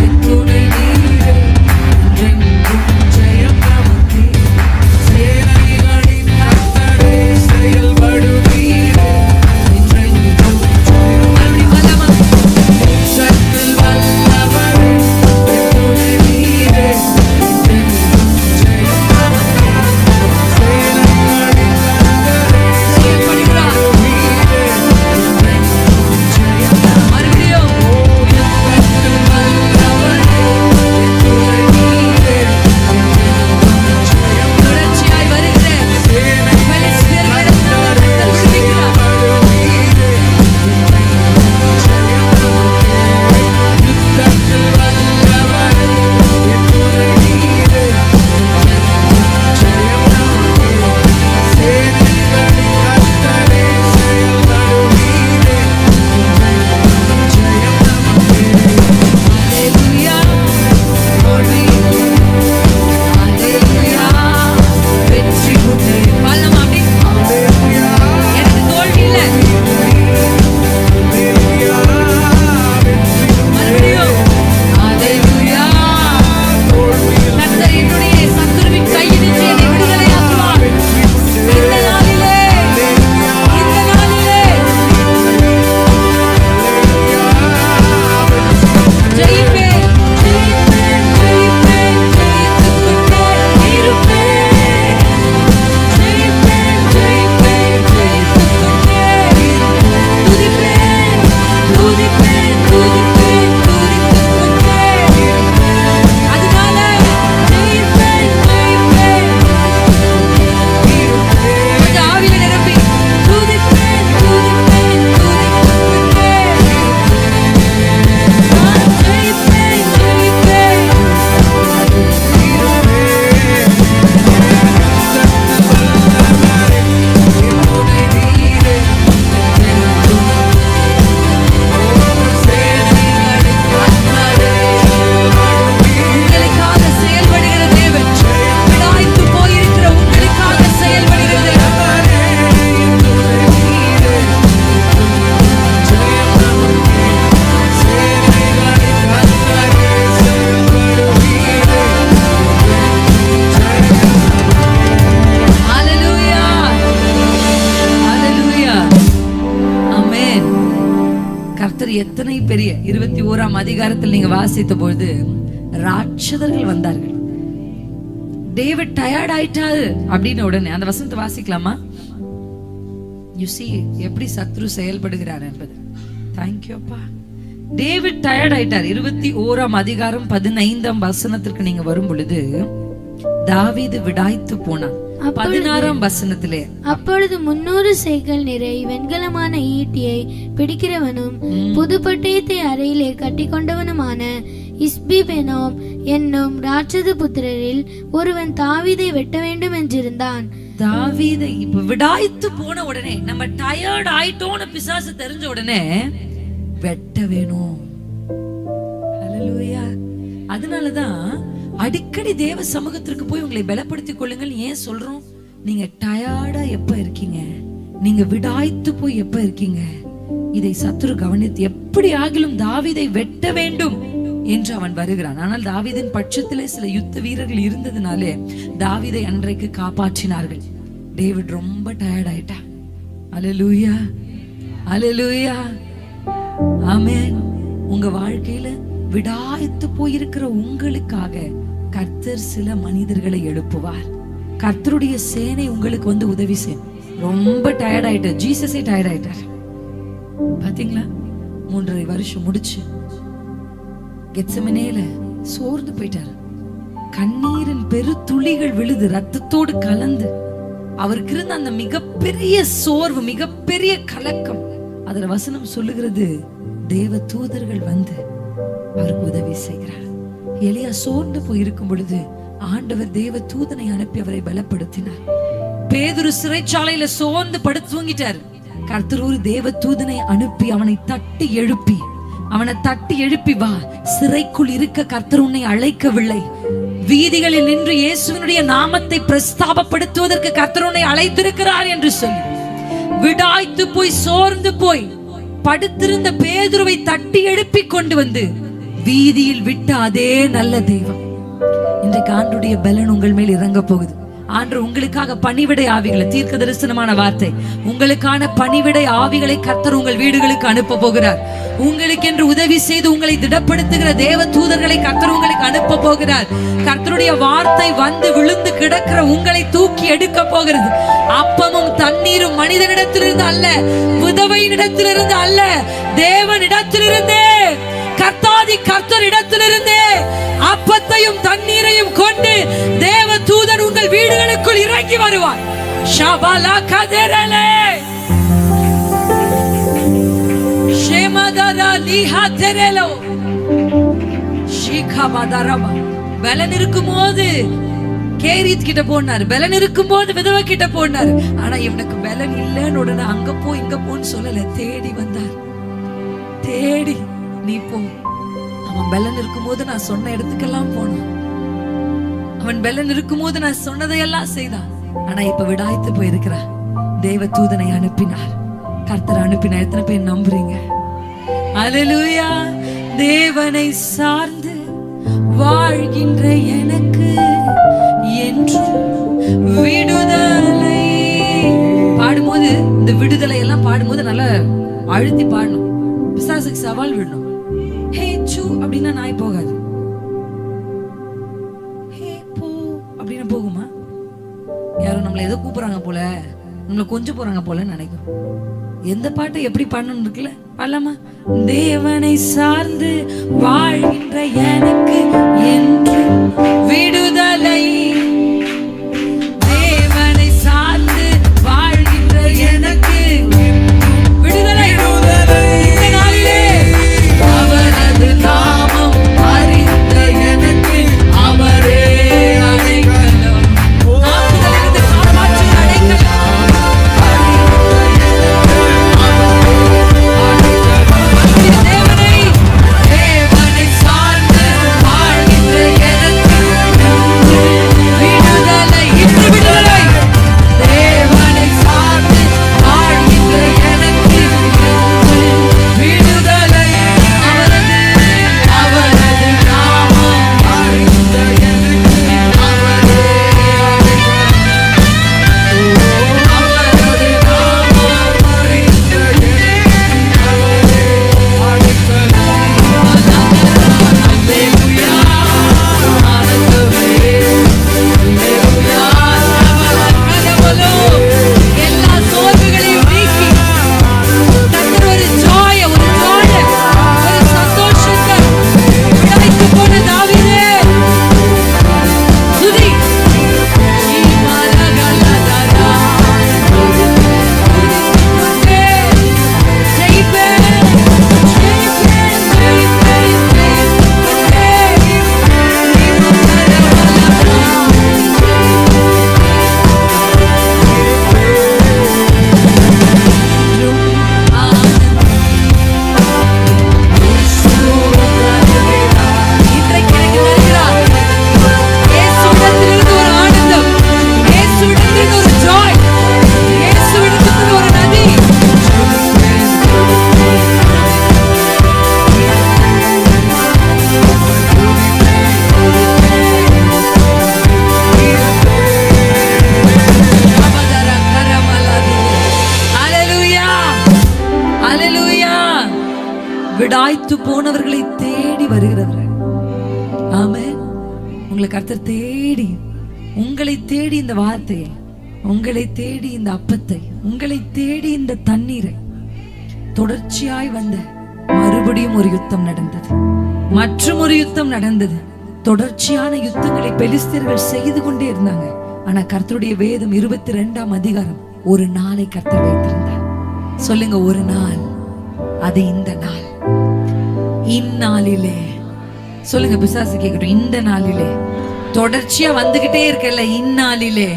என் துணை நீரே, என்றென்றும் ஜெயம் நமக்கே. சேனைகளின் கர்த்தரே செயல்படுவீரே, என்றென்றும் ஜெயம் நமக்கே. யுத்தத்தில் வல்லவரே என் துணை நீரே, என்றென்றும் ஜெயம் நமக்கே. சேனைகளின் கர்த்தரே செயல்படுவீரே, என்றென்றும் ஜெயம் நமக்கே. மறுபடியும் யுத்தத்தில் வல்லவரே என் துணை நீரே, என்றென்றும் ஜெயம் நமக்கே. தொடர்ச்சியாய் வருகிற பெலிஸ்தியர்களை கர்த்தர் விடுவிக்கிறார். Hallelujah. Hallelujah. வெற்றி உண்டு. பாடலாமா அப்படி? எனக்கு தோல்வி இல்லை. மறுபடியும் Hallelujah. கர்த்தர் என்னுடைய சத்துருவின் கையினின்று என்னை விடுதலையாக்குவார். இந்த நாளிலே, இந்த நாளிலே ஜெயிப்பேன், ஜெயிப்பேன், ஜெயிப்பேன், ஜெயித்துக்கொண்டே இருப்பேன். ஜெயிப்பேன், ஜெயிப்பேன், ஜெயித்துக்கொண்டே இருப்பேன். துதிப்பேன், துதிப்பேன், துதிப்பேன், துதித்துக்கொண்டே இருப்பேன். அதனால ஜெயிப்பேன், ஜெயிப்பேன், கொஞ்சம் ஆவியில நிரம்பி துதிப்பேன், துதிப்பேன், துதித்துக்கொண்டே நான் ஜெயிப்பேன், ஜெயிப்பேன். உங்களுக்காக செயல்படுகிற தேவன், விடாய்த்து போயிருக்கிற உங்களுக்காக செயல்படுகிற தேவன். Hallelujah. Hallelujah. Amen. கர்த்தர் எத்தனை பெரிய 21ஆம் அதிகாரத்தில் நீங்க வாசித்த பொழுது ராட்சதர்கள் வந்தார்கள். டேவிட் டயர்ட் ஆயிட்டாரு அப்படின்னு உடனே அந்த வசனத்தை வாசிக்கலாமா? You see எப்படி சத்ரு செயல்படுகிறார் என்பது. Thank you அப்பா. டேவிட் டயர்ட் ஆயிட்டார். 21ஆம் அதிகாரம் 15ஆம் வசனத்திற்கு நீங்க வரும் பொழுது தாவீது விடாய்த்து போனான். 16ஆம் வசனத்திலே அப்பொழுது 300 சேக்கல் நிறை வெண்கலமான ஈட்டியை பிடிக்கிறவனும் புது பட்டயத்தை அறையிலே கட்டிக்கொண்டவனுமான இஸ்பிபெனோம் என்னும் ராட்சத புத்திரரில் ஒருவன் தாவீதை வெட்ட வேண்டும் என்றிருந்தான். தாவீதை இப்ப விடாய்த்து போன உடனே, நம்ம டயர்ட் ஆயிட்டோன்னு பிசாசு தெரிஞ்ச உடனே வெட்ட வேணும். ஹல்லேலூயா. அதனாலதான் அடிக்கடி தேவ சமூகத்திற்கு போய் உங்களை பலப்படுத்திக் கொள்ளுங்கள். ஏன் சொல்றோம்? நீங்க டயர்டா எப்ப இருக்கீங்க, நீங்க விடாய்த்து போய் எப்ப இருக்கீங்க, இதை சத்துரு கவனித்து எப்படி ஆகிலும் தாவீதை வெட்ட வேண்டும் என்று அவன் வருகிறான். ஆனால் தாவீதின் பட்சத்திலே சில யுத்த வீரர்கள் இருந்ததுனாலே தாவீதை அன்றைக்கு காப்பாற்றினார்கள். டேவிட் ரொம்ப டயர்ட் ஆயிட்டான். அல்லேலூயா, அல்லேலூயா, ஆமென். உங்க வாழ்க்கையில விடாய்த்து போயிருக்கிற உங்களுக்காக கர்த்தர் சில மனிதர்களை எழுப்புவார். கர்த்தருடைய சேனை உங்களுக்கு வந்து உதவி செய்யும். ரொம்ப டயர்ட் ஆயிட்டார். ஜீசஸே டயர்ட் ஆயிட்டார். பாத்தீங்களா? 3.5 வருஷம் முடிச்சு கெத்செமனேல சோர்ந்து போயிட்டாரு. கண்ணீரின் பெரு துளிகள் விழுது ரத்தத்தோடு கலந்து. அவருக்கு இருந்த அந்த மிகப்பெரிய சோர்வு, மிகப்பெரிய கலக்கம், அதுல வசனம் சொல்லுகிறது, தேவ தூதர்கள் வந்து அவருக்கு உதவி செய்கிறார். எலியா சோர்ந்து போய் இருக்கும் பொழுது ஆண்டவர் தேவ தூதனை அனுப்பி அவரை பலப்படுத்தினார். பேதுரு சிறைச்சாலையில சோர்ந்து படுத்து தூங்கிட்டார். கர்த்தர் ஒரு தேவ தூதனை அனுப்பி அவனை தட்டி எழுப்பி வா, சிறைக்குள் இருக்க கர்த்தர் உன்னை அழைக்கவில்லை, வீதிகளில் நின்று இயேசுவினுடைய நாமத்தை பிரஸ்தாபப்படுத்துவதற்கு கர்த்தர் உன்னை அழைத்திருக்கிறார் என்று சொல்லி விடாய்த்து போய் சோர்ந்து போய் படுத்திருந்த பேதுருவை தட்டி எழுப்பி கொண்டு வந்து வீதியில் விட்ட அதே நல்ல தெய்வம் இன்றைக்கு ஆண்டுடைய பலன் உங்கள் மேல் இறங்க போகுது. ஆண்டு உங்களுக்காக பணிவிடை ஆவிகளை, தீர்க்க தரிசனமான வார்த்தை, உங்களுக்கான பணிவிடை ஆவிகளை கர்த்தர் உங்கள் வீடுகளுக்கு அனுப்ப போகிறார். உங்களுக்கு என்று உதவி செய்து உங்களை திடப்படுத்துகிற தேவ தூதர்களை கர்த்தர் உங்களுக்கு அனுப்ப போகிறார். கர்த்தருடைய வார்த்தை வந்து விழுந்து கிடக்கிற உங்களை தூக்கி எடுக்க போகிறது. அப்பமும் தண்ணீரும் மனிதனிடத்திலிருந்து அல்ல, விதவையினிடத்திலிருந்து அல்ல, தேவனிடத்திலிருந்தே, கர்த்தர் இடத்திலிருந்தே அப்பத்தையும் தண்ணீரையும் கொண்டு தேவ தூதன் உங்கள் வீடுகளுக்குள் இறங்கி வருவார். ஷபாலா கதரலே ஷேமதரா லிஹதரலோ ஷிகமதரமா. பலன் இருக்கும்போது கேரித் கிட்ட போனார், பலன் இருக்கும்போது விதவை கிட்ட போனார். ஆனா இவனுக்கு பலன் இல்லைன்னு உடனே அங்க போ இங்க போன்னு சொல்லல, தேடி வந்தார். தேடி நீ போ. அவன் பலன் இருக்கும்போது நான் சொன்ன இடத்துக்கெல்லாம் போனான். அவன் பலன் இருக்கும்போது நான் சொன்னதையெல்லாம் செய்தான். ஆனா இப்ப விடாய்த்து போயிருக்கிறார். தேவ தூதனை அனுப்பினார், கர்த்தர் அனுப்பினார். எத்தனை பேர் நம்புறீங்க? அல்லேலூயா. தேவனை சார்ந்து வாழ்கின்ற எனக்கு என்றும் விடுதலை. பாடும்போது இந்த விடுதலை எல்லாம் பாடும்போது நல்லா அழுத்தி பாடணும். பிசாசுக்கு சவால் விடணும். ஹே சூ அப்படின்னா நாய் போகாது. ஹே போ அப்படின்னா போகுமா? யாரும் நம்மள ஏதோ கூப்பிடுறாங்க போல, நம்மள கொஞ்சம் போறாங்க போல நினைக்கும். எந்த பாட்டை எப்படி பண்ணணும் இருக்குல்ல, பாடலாமா? தேவனை சார்ந்து வாழ்கின்ற எனக்கு என்று விடுதலை. தேவனை சார்ந்து வாழ்கின்ற எனக்கு விடுதலை. இந்த நாளிலே அவரது நாமம் அறிந்த எனக்கு அவரே அடைக்கலம். ஆத்துதலிருந்து காப்பாற்றி அடைக்கலம். தேவனை சார்ந்து வாழ்கின்ற எனக்கு விடுதலை. இன்று விடுதலை. தேவனை சார்ந்து வாழ்கின்ற எனக்கு விடுதலை. அவரது நாமம் அறிந்த எனக்கு அவரே அடைக்கலம். அவரது நாமம் அறிந்த எனக்கு அவரே அடைக்கலம். அல்லேலூயா. ஆனந்தமே. அல்லேலூயா. சபலகரமலோ. எல்லா சோர்வுகளையும் நீக்கி கர்த்தர் ஒரு ஜாய, ஒரு சந்தோஷத்தை விடாய்த்து போன தாவீதே துதி. ஈமரகலதரா. இன்றைக்கு எனக்கு வருகிறார். இயேசுவிடத்திலிருந்து ஒரு ஆனந்தம், இயேசுவிடத்திலிருந்து ஒரு ஜாய், இயேசுவிடத்திலிருந்து ஒரு நதி. அல்லேலூயா. அல்லேலூயா. விடாய்த்து போனவர்களை தேடி வருகிறவர். ஆமென். உங்களை கர்த்தர் தேடி, உங்களை தேடி இந்த வார்த்தையை, உங்களை தேடி இந்த அப்பத்தை, உங்களை தேடி இந்த தண்ணீரை தொடர்ச்சியாய் வந்த மறுபடியும் ஒரு யுத்தம் நடந்தது, மற்றும் ஒரு யுத்தம் நடந்தது. தொடர்ச்சியான யுத்தங்களை பெலிஸ்தர்கள் செய்து கொண்டே இருந்தாங்க. ஆனா கர்த்தருடைய வேதம் 22ஆம் அதிகாரம் ஒரு நாளை கர்த்தர் வைத்திருந்தார். சொல்லுங்க, ஒரு நாள். அது இந்த நாள். இந்நாளிலே சொல்லுங்க, பிசாசு கேட்கட்டும். இந்த நாளிலே தொடர்ச்சியா வந்துகிட்டே இருக்கல. இந்நாளிலே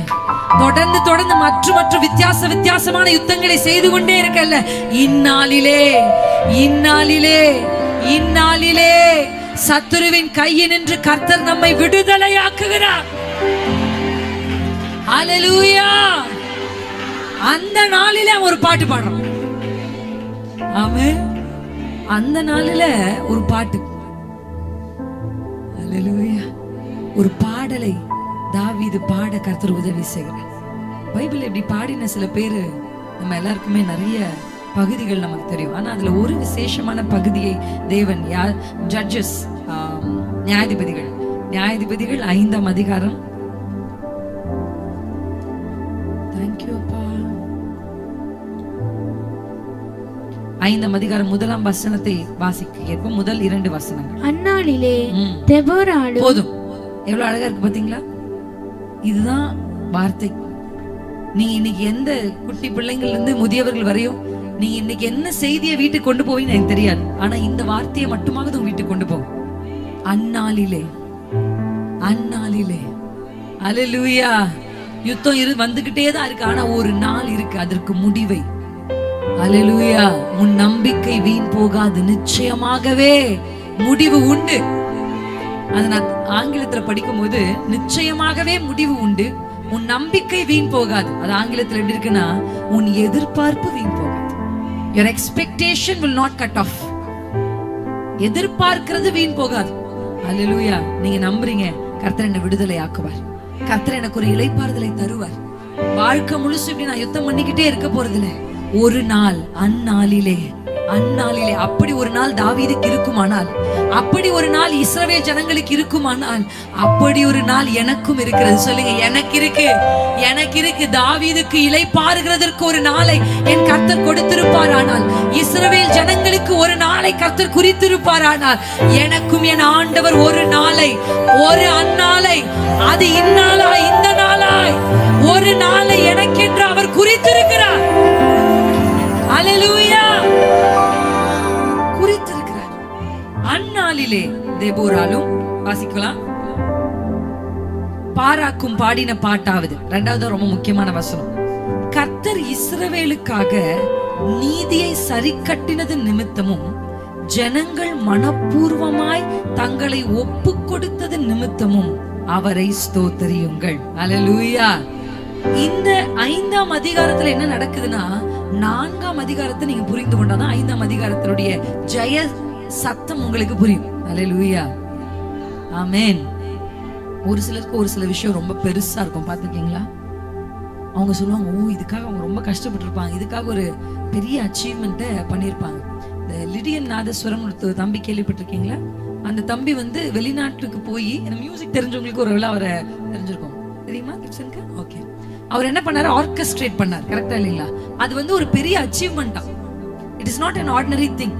தொடர்ந்து தொடர்ந்து மற்ற வித்தியாசமான யுத்தங்களை செய்து கொண்டே இருக்கல. இந்நாளிலே இந்நாளிலே இந்நாளிலே சத்துருவின் கையினின்று கர்த்தர் நம்மை விடுதலையாக்குகிறார். ஹல்லேலூயா. அந்த நாளிலே ஒரு பாட்டு பாடுறோம். ஆமென். அந்த நாளில ஒரு பாட்டு. ஹல்லேலூயா. ஒரு பாடலை தாவீது பாட கர்த்தர் உதவி செய்கிறார். பைபிள் இப்படி பாடின சில பேரு நம்ம எல்லாருக்குமே நிறைய பகுதிகள் நமக்கு தெரியும். ஆனா அதுல ஒரு விசேஷமான பகுதியை தேவன் ஜட்ஜஸ், நியாயாதிபதிகள் 5ஆம் அதிகாரம். தேங்க்யூ அப்பா. 5ஆம் அதிகாரம் 1ஆம் வசனத்தை வாசிக்க கேட்போம். முதல் 2 வசனங்கள். அந்நாளிலே தெபோராளும். போதும். எவ்வளவு அழகா இருக்கு பாத்தீங்களா? இதுதான் வார்த்தை. நீங்க இன்னைக்கு எந்த குட்டி பிள்ளைங்கள்ல இருந்து முதியவர்கள் வரையும் நீங்க இன்னைக்கு என்ன செய்தியை வீட்டுக்கு கொண்டு போவீங்கன்னு எனக்கு தெரியாது. ஆனா இந்த வார்த்தையை மட்டுமாக உங்க வீட்டுக்கு கொண்டு போகும். அந்நாளிலே அல்லேலூயா. யுத்தம் வந்துகிட்டே தான் இருக்கு. ஆனா ஒரு நாள் இருக்கு, அதற்கு முடிவை. அல்லேலூயா. உன் நம்பிக்கை வீண் போகாது, நிச்சயமாகவே முடிவு உண்டு. அது நான் ஆங்கிலத்துல படிக்கும் போது நிச்சயமாகவே முடிவு உண்டு, உன் நம்பிக்கை வீண் போகாது. அது ஆங்கிலத்துல எப்படி இருக்குன்னா, உன் எதிர்பார்ப்பு வீண் போகாது. Your expectation will not cut off. எதிர்பார்க்கிறது வீண் போகாது. அல்லேலூயா. நீங்க நம்புறீங்க, கர்த்தர் என்னை விடுதலை ஆக்குவார், கர்த்தர் எனக்கு ஒரு இளைப்பாறுதலை தருவார். வாழ்க்கை முழுசு இப்படி நான் யுத்தம் பண்ணிக்கிட்டே இருக்க போறதில்லை. ஒரு நாள், அந்நாளிலே அப்படி ஒரு நாள் தாவீதுக்கு இருக்குமானால், அப்படி ஒரு நாள் இஸ்ரவேல் ஜனங்களுக்கு இருக்குமானால், அப்படி ஒரு நாள் எனக்கும் இருக்கிறது. சொல்லுங்க, எனக்கு இருக்கு. தாவீதுக்கு இளைப்பாறுகிறதற்கு ஒரு நாளை என் கர்த்தர் கொடுத்திருப்பாரானால், இஸ்ரவேல் ஜனங்களுக்கு ஒரு நாளை கர்த்தர் குறித்திருப்பாரானால், எனக்கும் என் ஆண்டவர் ஒரு நாளை, ஒரு அந்நாளை, அது இந்நாளாய் இந்த நாளாய் ஒரு நாளை எனக்கென்று அவர் குறித்திருக்கிறார். அல்லேலூயா. குறித்திருக்கிறார். அந்நாளிலே தெபோராலும் வாசிக்கலாம். பாராக்கும் பாடின பாட்டாவது. 2வது ரொம்ப முக்கியமான வசனம். கர்த்தர் இஸ்ரவேலுக்காக நீதியை சரி கட்டினது நிமித்தமும், ஜனங்கள் மனப்பூர்வமாய் தங்களை ஒப்பு கொடுத்தது நிமித்தமும் அவரை ஸ்தோத்திரியுங்கள். அல்லேலூயா. இந்த 5ஆம் அதிகாரத்துல என்ன நடக்குதுன்னா, 4ஆம் அதிகாரத்தை நீங்க புரிந்து கொண்டாதான் 5ஆம் அதிகாரத்தினுடைய ஜெய சத்தம் உங்களுக்கு புரியும். அல்லேலூயா. ஆமென். ஒரு சிலருக்கு ஒரு சில விஷயம் ரொம்ப பெருசா இருக்கும். பாத்துக்கீங்களா? அவங்க சொல்லுவாங்க, ஓ இதுக்காக அவங்க ரொம்ப கஷ்டப்பட்டு இருப்பாங்க, இதுக்காக ஒரு பெரிய அச்சீவ்மெண்ட்டை பண்ணியிருப்பாங்க. இந்த லிடியன் நாதஸ்வரம் ஒரு தம்பி கேள்விப்பட்டிருக்கீங்களா? அந்த தம்பி வெளிநாட்டுக்கு போய், மியூசிக் தெரிஞ்சவங்களுக்கு ஒரு வேளை அவரை தெரிஞ்சிருக்கும், தெரியுமா கிப்சனுக்கு? ஓகே. அவர் என்ன பண்ணாரு? ஆர்கெஸ்ட்ரேட் பண்ணார். கரெக்டா இல்லைங்களா? அது ஒரு பெரிய அச்சீவ்மெண்டா. It is not an ordinary thing.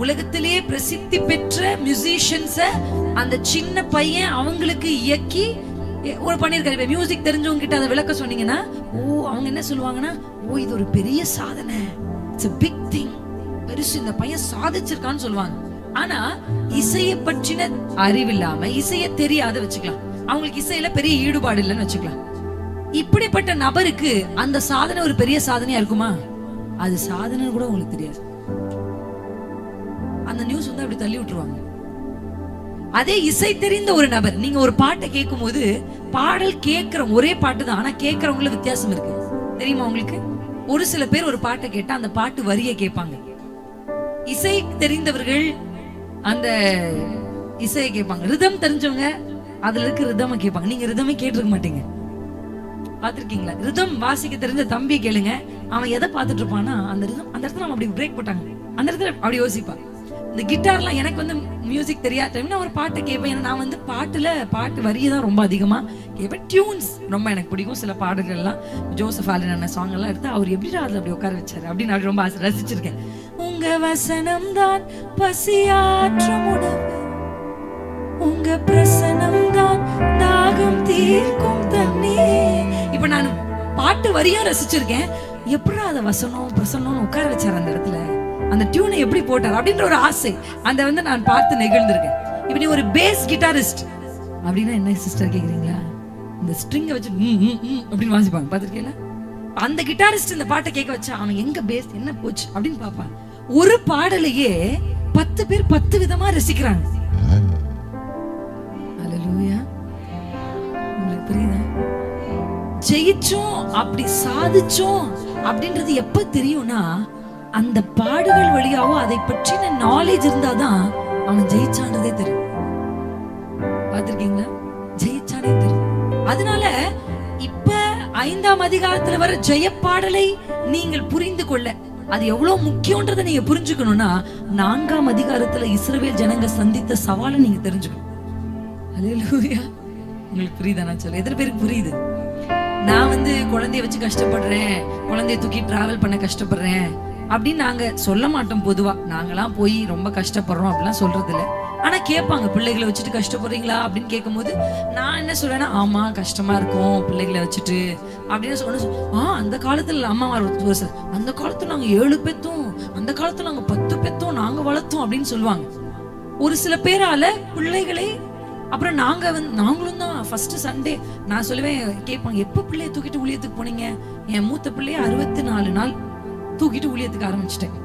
உலகத்திலேயே பிரசித்தி பெற்ற மியூசிஷியன்ஸ அந்த சின்ன பையன் அவங்களுக்கு இயக்கி ஒரு பண்ணிருக்காரு. மியூசிக் தெரிஞ்சவங்க கிட்ட அதை விளக்க சொன்னீங்கன்னா, அவங்க என்ன சொல்லுவாங்கன்னா, இது ஒரு பெரிய சாதனை, இட்ஸ் a big thing, பெருசு, இந்த பையன் சாதிச்சிருக்கான்னு சொல்லுவாங்க. ஆனா இசையை பற்றின அறிவில்லாம, இசையை தெரியாத வச்சுக்கலாம், அவங்களுக்கு இசையில பெரிய ஈடுபாடு இல்லைன்னு வச்சுக்கலாம். இப்படிப்பட்ட நபருக்கு அந்த சாதனை ஒரு பெரிய சாதனையா இருக்குமா? அது சாதனை கூட உங்களுக்கு தெரியாது. அந்த நியூஸ் அப்படி தள்ளி விட்டுருவாங்க. அதே இசை தெரிந்த ஒரு நபர், நீங்க ஒரு பாட்டை கேட்கும் போது, பாடல் கேட்கிறோம், ஒரே பாட்டு தான், ஆனா கேட்கறவங்கள வித்தியாசம் இருக்கு. தெரியுமா உங்களுக்கு? ஒரு சில பேர் ஒரு பாட்டை கேட்டா அந்த பாட்டு வரியை கேட்பாங்க. இசை தெரிந்தவர்கள் அந்த இசையை கேட்பாங்க. ரிதம் தெரிஞ்சவங்க அதுல இருக்க ரிதமை கேட்பாங்க. நீங்க ரிதமே கேட்டிருக்க மாட்டீங்க. பாத்திருக்கீங்களா? ரிதம் வாசிக்க தெரிஞ்ச தம்பி கேளுங்க, அவன் எதை பார்த்துட்டு இருப்பான்னா, அந்த ரிதம், அந்த இடத்துல அப்படி பிரேக் போட்டாங்க, அந்த இடத்துல அப்படி யோசிப்பான். இந்த கிட்டார்லாம் எனக்கு மியூசிக் தெரியாத ஒரு பாட்டை கேட்பேன். நான் பாட்டு வரியை தான் ரொம்ப அதிகமா கேட்பேன். டியூன்ஸ் ரொம்ப எனக்கு பிடிக்கும். சில பாடல்கள்லாம் ஜோசப் ஆலின் சாங் எல்லாம் எடுத்து அவர் எப்படி அதுல அப்படி உட்கார வச்சாரு அப்படின்னு அப்படி ரொம்ப ரசிச்சிருக்கேன். உங்க வசனம் தான் பசியாற்றும் உணவு. உங்க பிரசனம் தான் தாகம் தீர்க்கும் தண்ணே. இப்ப நான் பாட்டு வரியா ரசிச்சிருக்கேன். எப்படி அத வசனம் பிரசனம் உட்கார வச்சார் அந்த இடத்துல, அந்த டியூனை எப்படி போட்டார் அப்படின்ற ஒரு ஆசை அந்த வந்து நான் பார்த்து நெகிழ்ந்திருக்கேன். இப்ப நீ ஒரு பேஸ் கிட்டாரிஸ்ட் அப்படின்னா என்ன சிஸ்டர் கேக்குறீங்களா, இந்த ஸ்ட்ரிங்கை வச்சு அப்படின்னு வாசிப்பாங்க பாத்திருக்கீங்களா? அந்த கிட்டாரிஸ்ட் இந்த பாட்டை கேட்க வச்சா அவன் எங்க பேஸ் என்ன போச்சு அப்படின்னு பாப்பான். ஒரு பாடலையே 10 பேர் 10 விதமா ரசிக்கிறாங்க. அல்லேலூயா. உங்களுக்கு புரியுதா? ஜெயிச்சோம் அப்படி சாதிச்சோம் அப்படின்றது எப்ப தெரியும்னா, அந்த பாடுகள் வழியாவோ அதை பற்றின நாலேஜ் இருந்தாதான் அவன் ஜெயிச்சான்றதே தெரியும். பாத்திருக்கீங்களா? ஜெயிச்சானே தெரியும். அதனால இப்ப 5ஆம் அதிகாரத்துல வர ஜெயப்பாடலை நீங்கள் புரிந்து கொள்ள அது எவ்வளவு முக்கியம்ன்றதை நீங்க புரிஞ்சுக்கணும்னா, 4ஆம் அதிகாரத்துல இஸ்ரவேல் ஜனங்க சந்தித்த சவாலை நீங்க தெரிஞ்சுக்கணும். அல்லேலூயா. உங்களுக்கு புரியுதா நான் சொல்ல? எத்தனை பேருக்கு புரியுது? நான் வந்து குழந்தைய வச்சு கஷ்டப்படுறேன், குழந்தைய தூக்கி டிராவல் பண்ண கஷ்டப்படுறேன் அப்படின்னு நாங்க சொல்ல மாட்டோம். பொதுவா நாங்கெல்லாம் போய் ரொம்ப கஷ்டப்படுறோம் அப்படிலாம் சொல்றது இல்ல. ஆனா கேட்பாங்க, பிள்ளைகளை வச்சுட்டு கஷ்டப்படுறீங்களா அப்படின்னு கேட்கும் போது நான் என்ன சொல்றேன்னா, ஆமா கஷ்டமா இருக்கும் பிள்ளைகளை வச்சுட்டு அப்படின்னு சொன்ன. அந்த காலத்துல அம்மா அந்த காலத்துல நாங்க 7 பெத்தோம், அந்த காலத்துல நாங்க 10 பெத்தோம், நாங்க வளர்த்தோம் அப்படின்னு சொல்லுவாங்க. ஒரு சில பேரால பிள்ளைகளை அப்புறம் நாங்களும் தான் ஃபர்ஸ்ட் சண்டே நான் சொல்லுவேன், கேட்பாங்க எப்ப பிள்ளைய தூக்கிட்டு ஊழியத்துக்கு போனீங்க? என் மூத்த பிள்ளைய 64 நாள் தூக்கிட்டு ஊழியத்துக்கு ஆரம்பிச்சிட்டேன்.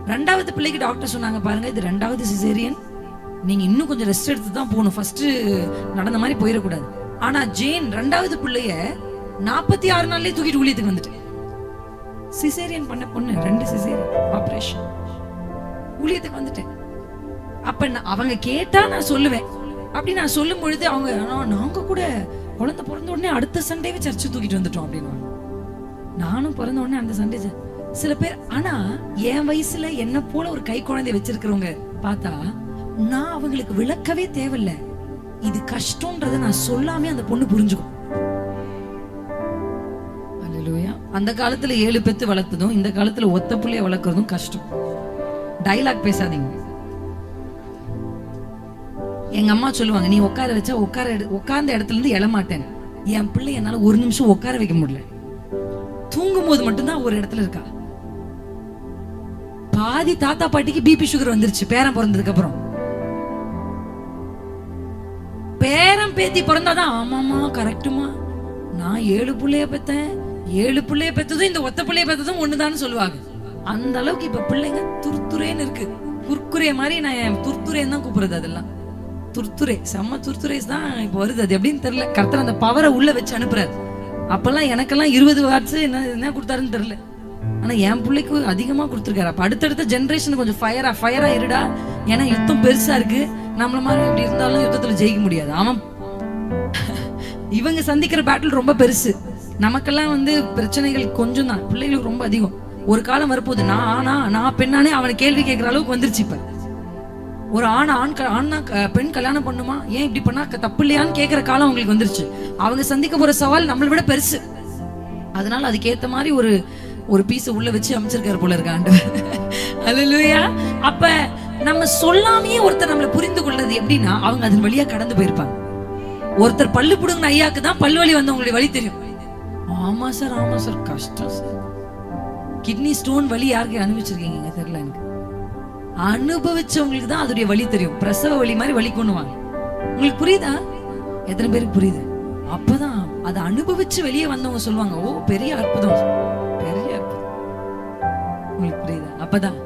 2வது பிள்ளைக்கு டாக்டர் சொன்னாங்க, பாருங்க இது 2வது சிசேரியன், நீங்க இன்னும் கொஞ்சம் ரெஸ்ட் எடுத்து தான் போகணும், ஃபர்ஸ்ட் நடந்த மாதிரி போயிடக்கூடாது. ஆனா ஜேன் 2வது பிள்ளைய 46 நாள்லயே தூக்கிட்டு ஊழியத்துக்கு வந்துட்டு, சிசேரியன் பண்ண பொண்ணு 2 சிசேரியன் ஆபரேஷன், ஊழியத்துக்கு வந்துட்டேன். அப்ப அவங்க கேட்டா நான் சொல்லுவேன். அப்படி நான் சொல்லும் பொழுது அவங்க நாங்க கூட குழந்தை பிறந்த உடனே அடுத்த சண்டேவே சர்ச்சு தூக்கிட்டு வந்துட்டோம் அப்படின்னு. நானும் பிறந்த உடனே அந்த சண்டே சில பேர். ஆனா என் வயசுல என்ன போல ஒரு கை குழந்தை வச்சிருக்கிறவங்க பார்த்தா நான் அவங்களுக்கு விளக்கவே தேவையில்லை, இது கஷ்டம்ன்றத நான் சொல்லாமே அந்த பொண்ணு புரிஞ்சுக்கும். அல்லேலூயா. அந்த காலத்துல 7 பெத்து வளர்த்ததும் இந்த காலத்துல ஒத்த புள்ளைய வளர்க்கறதும் கஷ்டம். டைலாக் பேசாதீங்க. எங்க அம்மா சொல்லுவாங்க, நீ உட்கார வச்சா உட்கார்ந்த இடத்துல இருந்து எழமாட்டேன். என் பிள்ளை என்னால ஒரு நிமிஷம் உட்கார வைக்க முடியல, தூங்கும் போது மட்டும்தான் ஒரு இடத்துல இருக்கா. பாதி தாத்தா பாட்டிக்கு பிபி சுகர் வந்துருச்சு பேரன் பிறந்ததுக்கு அப்புறம். பேரன் பேத்தி பிறந்தாதான் ஆமாமா கரெக்டுமா, நான் 7 பிள்ளைய பெத்தேன், 7 பிள்ளைய பெத்ததும் இந்த ஒத்த பிள்ளைய பெத்ததும் ஒண்ணுதான்னு சொல்லுவாங்க. அந்த அளவுக்கு இப்ப பிள்ளைங்க துர்த்துரேன்னு இருக்கு. குர்குரே மாதிரி நான் துர்த்துரேன்னு தான் கூப்பிடுறது. அதெல்லாம் துர்த்துரே, செம்ம துர்த்துரேஸ் தான் இப்ப வருது. அது எப்படின்னு தெரியல. கர்த்தர் அந்த பவரை உள்ள வச்சு அனுப்புறாரு. அப்பெல்லாம் எனக்கெல்லாம் 20 வாட்ஸ் என்ன கொடுத்தாருன்னு தெரியல. ஆனா என் பிள்ளைக்கு அதிகமா கொடுத்துருக்காரு. அப்ப அடுத்தடுத்த ஜெனரேஷன் கொஞ்சம் ஃபயரா இருடா, ஏன்னா யுத்தம் பெருசா இருக்கு, நம்மள மாதிரி எப்படி இருந்தாலும் யுத்தத்துல ஜெயிக்க முடியாது. அவன் இவங்க சந்திக்கிற பேட்டில் ரொம்ப பெருசு. நமக்கெல்லாம் வந்து பிரச்சனைகள் கொஞ்சம் தான், பிள்ளைகளுக்கு ரொம்ப அதிகம். ஒரு காலம் வரப்போகுது நான் ஆனா நான் பெண்ணானே அவனை கேள்வி கேட்கிற அளவுக்கு வந்துருச்சு. இப்ப ஒரு ஆண் பெண் கல்யாணம் பண்ணுமா, ஏன் இப்படி பண்ணா தப்பு இல்லையான்னு கேட்கிற காலம் அவங்களுக்கு வந்துருச்சு. அவங்க சந்திக்க போற சவால் நம்மளை விட பெருசு. அதனால அதுக்கேத்த மாதிரி ஒரு பீஸ் உள்ள வச்சு அமைச்சிருக்காரு போல இருக்க ஆண்டவர். அல்லேலூயா. அப்ப நம்ம சொல்லாமையே ஒருத்தர் நம்மளை புரிந்து கொள்றது எப்படின்னா, அவங்க அதன் வழியா கடந்து போயிருப்பாங்க. ஒருத்தர் பல்லு புடுங்கின ஐயாக்கு தான் பல்லு வலி வந்தவங்களுடைய வழி தெரியும். ஆமா சார் கஷ்டம் சார். கிட்னி ஸ்டோன் வலி யாருக்கு அனுபவிச்சிருக்கீங்க தெரியல எனக்கு. அனுபவிச்சவங்களுக்கு தான் அதோடைய வலி தெரியும். பிரசவ வலி மாதிரி வலி கொண்டுவாங்க. உங்களுக்கு புரியுதா? எத்தனை பேருக்கு புரியுது? அப்பதான் அதை அனுபவிச்சு வெளியே வந்தவங்க சொல்லுவாங்க, ஓ பெரிய அற்புதம், பெரிய அற்புதம். உங்களுக்கு புரியுதா? அப்பதான்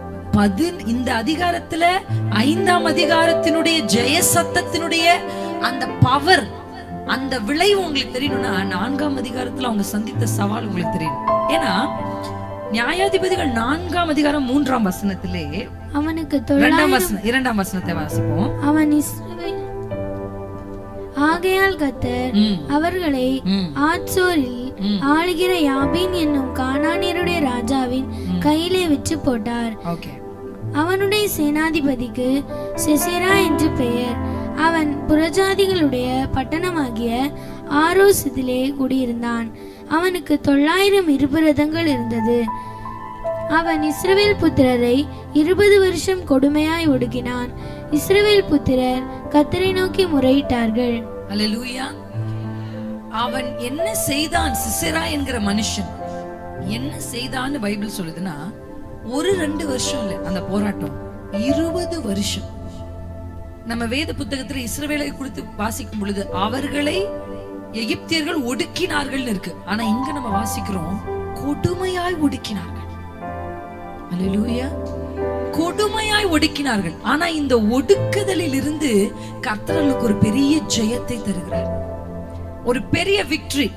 இந்த அதிகாரத்துல 5ஆம் அதிகாரத்தினுடைய ஜெய சத்தத்தினுடைய அந்த பவர், அந்த விளைவு உங்களுக்கு தெரியணும்னா 4ஆம் அதிகாரத்துல அவங்க சந்தித்த சவால் உங்களுக்கு தெரியும். ஏன்னா நியாயாதிபதிகள் 4ஆம் அதிகாரம் 3ஆம் வசனத்திலே அவனுக்கு 2ஆம் வசனத்தை வாசிப்போம். அவன் ஆகையால் கர்த்தர் அவர்களை ஆத்சோரில் ஆளுகிற யாபீன் என்னும் கானானியருடைய ராஜாவின் கையிலே விற்று போட்டார். அவனுடைய சேனாதிபதிக்கு சிசெரா என்று பெயர். அவன் புறஜாதிகளுடைய பட்டணமாகிய ஆரோசிலே குடியிருந்தான். அவனுக்கு 900 இருபுரதங்கள் இருந்தது. அவன் இஸ்ரவேல் புத்திரரை 20 வருஷம் கொடுமையாய் ஒடுக்கினான். இஸ்ரவேல் புத்திரர் கர்த்தரை நோக்கி முறையிட்டார்கள். அல்லேலூயா. அவன் என்ன செய்தான்? சிசெரா என்கிற மனுஷன் என்ன செய்தான்னு பைபிள் சொல்லுதுன்னா, 1-2 வருஷம் இல்ல அந்த போராட்டம், 20 வருஷம். நம்ம வேத புத்தகத்துல இஸ்ரவேலை குறித்து வாசிக்கும் பொழுது அவர்களை எகிப்தியர்கள் ஒடுக்கினார்கள் இருக்கு. ஆனா இங்க நம்ம வாசிக்கிறோம் கொடுமையாய் ஒடுக்கினார்கள். அல்லேலூயா. கொடுமையாய் ஒடுக்கினார்கள். ஆனா இந்த ஒடுக்குதலில் இருந்து கர்த்தருக்கு ஒரு பெரிய ஜெயத்தை தருகிறார், ஒரு பெரிய விக்டரி.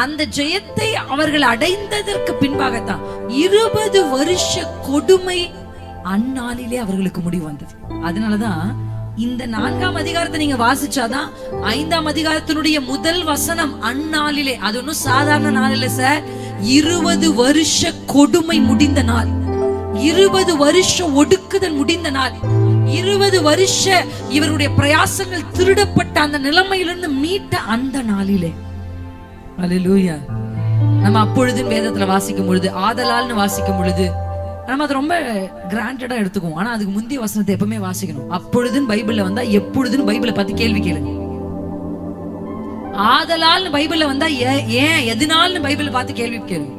அந்த ஜெயத்தை அவர்கள் அடைந்ததற்கு பின்பாகத்தான் 20 வருஷ கொடுமை அந்நாளிலே அவர்களுக்கு முடிவு வந்தது. அதனாலதான் இந்த 4ஆம் அதிகாரத்தை நீங்க வாசிச்சாதான் 5ஆம் அதிகாரத்தினுடைய முதல் வசனம் அந்நாளிலே, அது ஒன்னும் சாதாரண நாள் இல்ல சார், 20 வருஷ கொடுமை முடிந்த நாள், 20 வருஷ ஒடுக்குதல் முடிந்த நாள், 20 வருஷ இவருடைய பிரயாசங்கள் திருடப்பட்ட அந்த நிலைமையிலிருந்து மீட்ட அந்த நாளிலே. அல்லேலூயா. நம்ம அப்பொழுது வேதத்துல வாசிக்கும் பொழுது, ஆதலால்னு வாசிக்கும் பொழுது நம்ம அது ரொம்ப கிராண்டடா எடுத்துக்குவோம். ஆனா அதுக்கு முந்தைய வசனத்தை எப்பவுமே வாசிக்கணும். அப்பொழுதுன்னு பைபிள்ல வந்தா எப்பொழுதுன்னு பைபிளை பார்த்து கேள்வி கேளுங்க. ஆதலால்னு பைபிள்ல வந்தா ஏன், எதனால்னு பைபிளை பார்த்து கேள்வி கேளுங்க.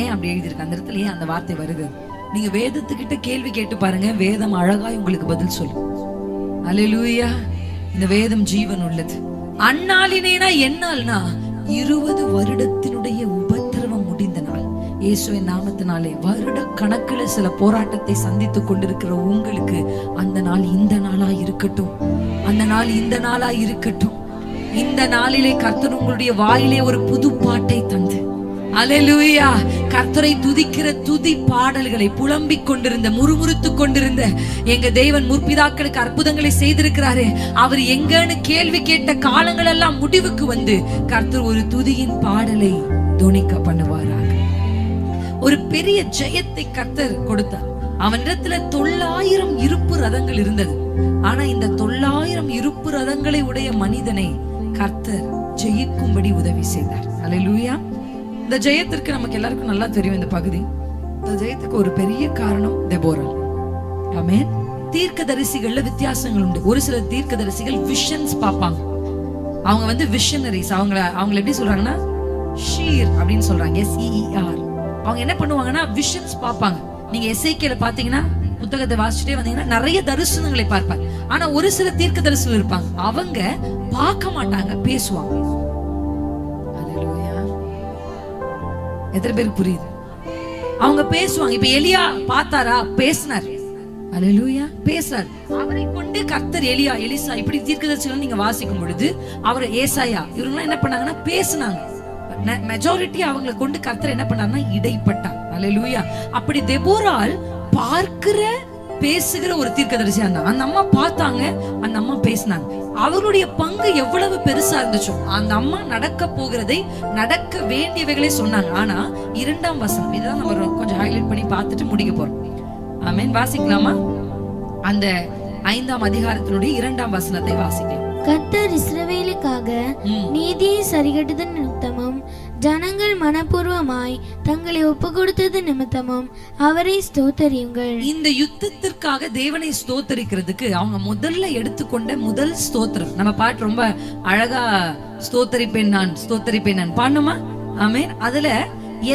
ஏன் அப்படி எழுதியிருக்கு அந்த இடத்துல, ஏன் அந்த வார்த்தை வருது? நீங்க வேதத்துக்கிட்ட கேள்வி கேட்டு பாருங்க, வேதம் அழகாய் உங்களுக்கு பதில் சொல்லும். அல்லேலூயா. இந்த வேதம் ஜீவன் உள்ளது. அந்நாளினேனா என்னால்னா 20 வருடத்தினுடைய உபத்திரவம் முடிந்த நாள். இயேசுவின் நாமத்தினாலே வருட கணக்குல சில போராட்டத்தை சந்தித்துக் கொண்டிருக்கிற உங்களுக்கு அந்த நாள் இந்த நாளா இருக்கட்டும், அந்த நாள் இந்த நாளா இருக்கட்டும். இந்த நாளிலே கர்த்தர் உங்களுடைய வாயிலே ஒரு புது பாட்டை தந்து, அல்லேலூயா, கர்த்தரை துதிக்கிற துதி பாடல்களை புலம்பிக் கொண்டிருந்த, முறுமுறுத்துக் கொண்டிருந்த எங்க தேவன் முற்பிதாக்களுக்கு அற்புதங்களை செய்திருக்கிறாரே, அவர் எங்கன்னு கேள்வி கேட்ட காலங்கள் எல்லாம் முடிவுக்கு வந்து கர்த்தர் ஒரு துதியின் பாடலை துணிக்க பண்ணுவாராக. ஒரு பெரிய ஜெயத்தை கர்த்தர் கொடுத்தார். அவனிடத்துல 900 இருப்பு ரதங்கள் இருந்தது. ஆனா இந்த 900 இருப்பு ரதங்களை உடைய மனிதனை கர்த்தர் ஜெயிக்கும்படி உதவி செய்தார். அல்லேலூயா. இந்த ஜெயத்திற்கு நமக்கு எல்லாருக்கும் நல்லா தெரியும் இந்த பகுதி. இந்த ஜெயத்துக்கு ஒரு பெரிய காரணம் தெபோரா. ஆமென். தீர்க்கதரிசிகள்ல வித்தியாசங்கள் உண்டு. ஒரு சில தீர்க்கதரிசிகள் விஷன்ஸ் பார்ப்பாங்க. அவங்க விஷனரிஸ். அவங்கள எப்படி சொல்றாங்கன்னா ஷீர் அப்படின்னு சொல்றாங்க, SEER. அவங்க என்ன பண்ணுவாங்கன்னா விஷன்ஸ் பார்ப்பாங்க. நீங்க எசேக்கியேல பாத்தீங்கன்னா, புத்தகத்தை வாசிச்சுட்டே வந்தீங்கன்னா நிறைய தரிசனங்களை பார்ப்பாங்க. ஆனா ஒரு சில தீர்க்க தரிசனம் இருப்பாங்க, அவங்க பார்க்க மாட்டாங்க, பேசுவாங்க. எத்தனை பேருக்கு புரியுது? அவங்க பேசுவாங்க. இப்ப எலியா பார்த்தாரா? பேசினார். அல்லேலூயா. பேசுறார். அவரை கொண்டு கர்த்தர் எலிசா இப்படி தீர்க்கதரிசிகள் நீங்க வாசிக்கும் பொழுது, அவர் ஏசாயா இவங்க என்ன பண்ணாங்கன்னா பேசினாங்க. மெஜாரிட்டி அவங்களை கொண்டு கர்த்தர் என்ன பண்ணாருன்னா இடைப்பட்டார். அல்லேலூயா. அப்படி தெபோரால் பார்க்கிற பேசுகிற ஒரு தீர்க்கதரிசியா இருந்தா. அந்த அம்மா பார்த்தாங்க, அந்த அம்மா பேசினாங்க. அவருடைய பங்கு எவ்வளவு பெருசா இருந்துச்சோ, அந்த அம்மா நடக்க போகிறதை, நடக்க வேண்டியவைகளை சொன்னாங்க. ஆனா 2ஆம் வசனம் இதான் நம்ம கொஞ்சம் ஹைலைட் பண்ணி பார்த்துட்டு முடிக்க போறோம். ஆமென். வாசிக்கலாமா? அந்த 5ஆம் அதிகாரத்தினுடைய 2ஆம் வசனத்தை வாசிக்கலாம். கர்த்தர் இஸ்ரவேலுக்காக நீதியை சரிகட்டுதல் நிமித்தமும் ஜனங்கள் மனப்பூர்வமாய் தங்களை ஒப்பு கொடுத்தது நிமித்தமும் அவரை ஸ்தோத்தரியுங்கள். இந்த யுத்தத்திற்காக தேவனை ஸ்தோத்தரிக்கிறதுக்கு அவங்க முதல்ல எடுத்துக்கொண்ட முதல் ஸ்தோத்திரம், நம்ம பாட்டு ரொம்ப அழகா ஸ்தோத்தரிப்பேன் நான் பாடணுமா? ஆமென். அதுல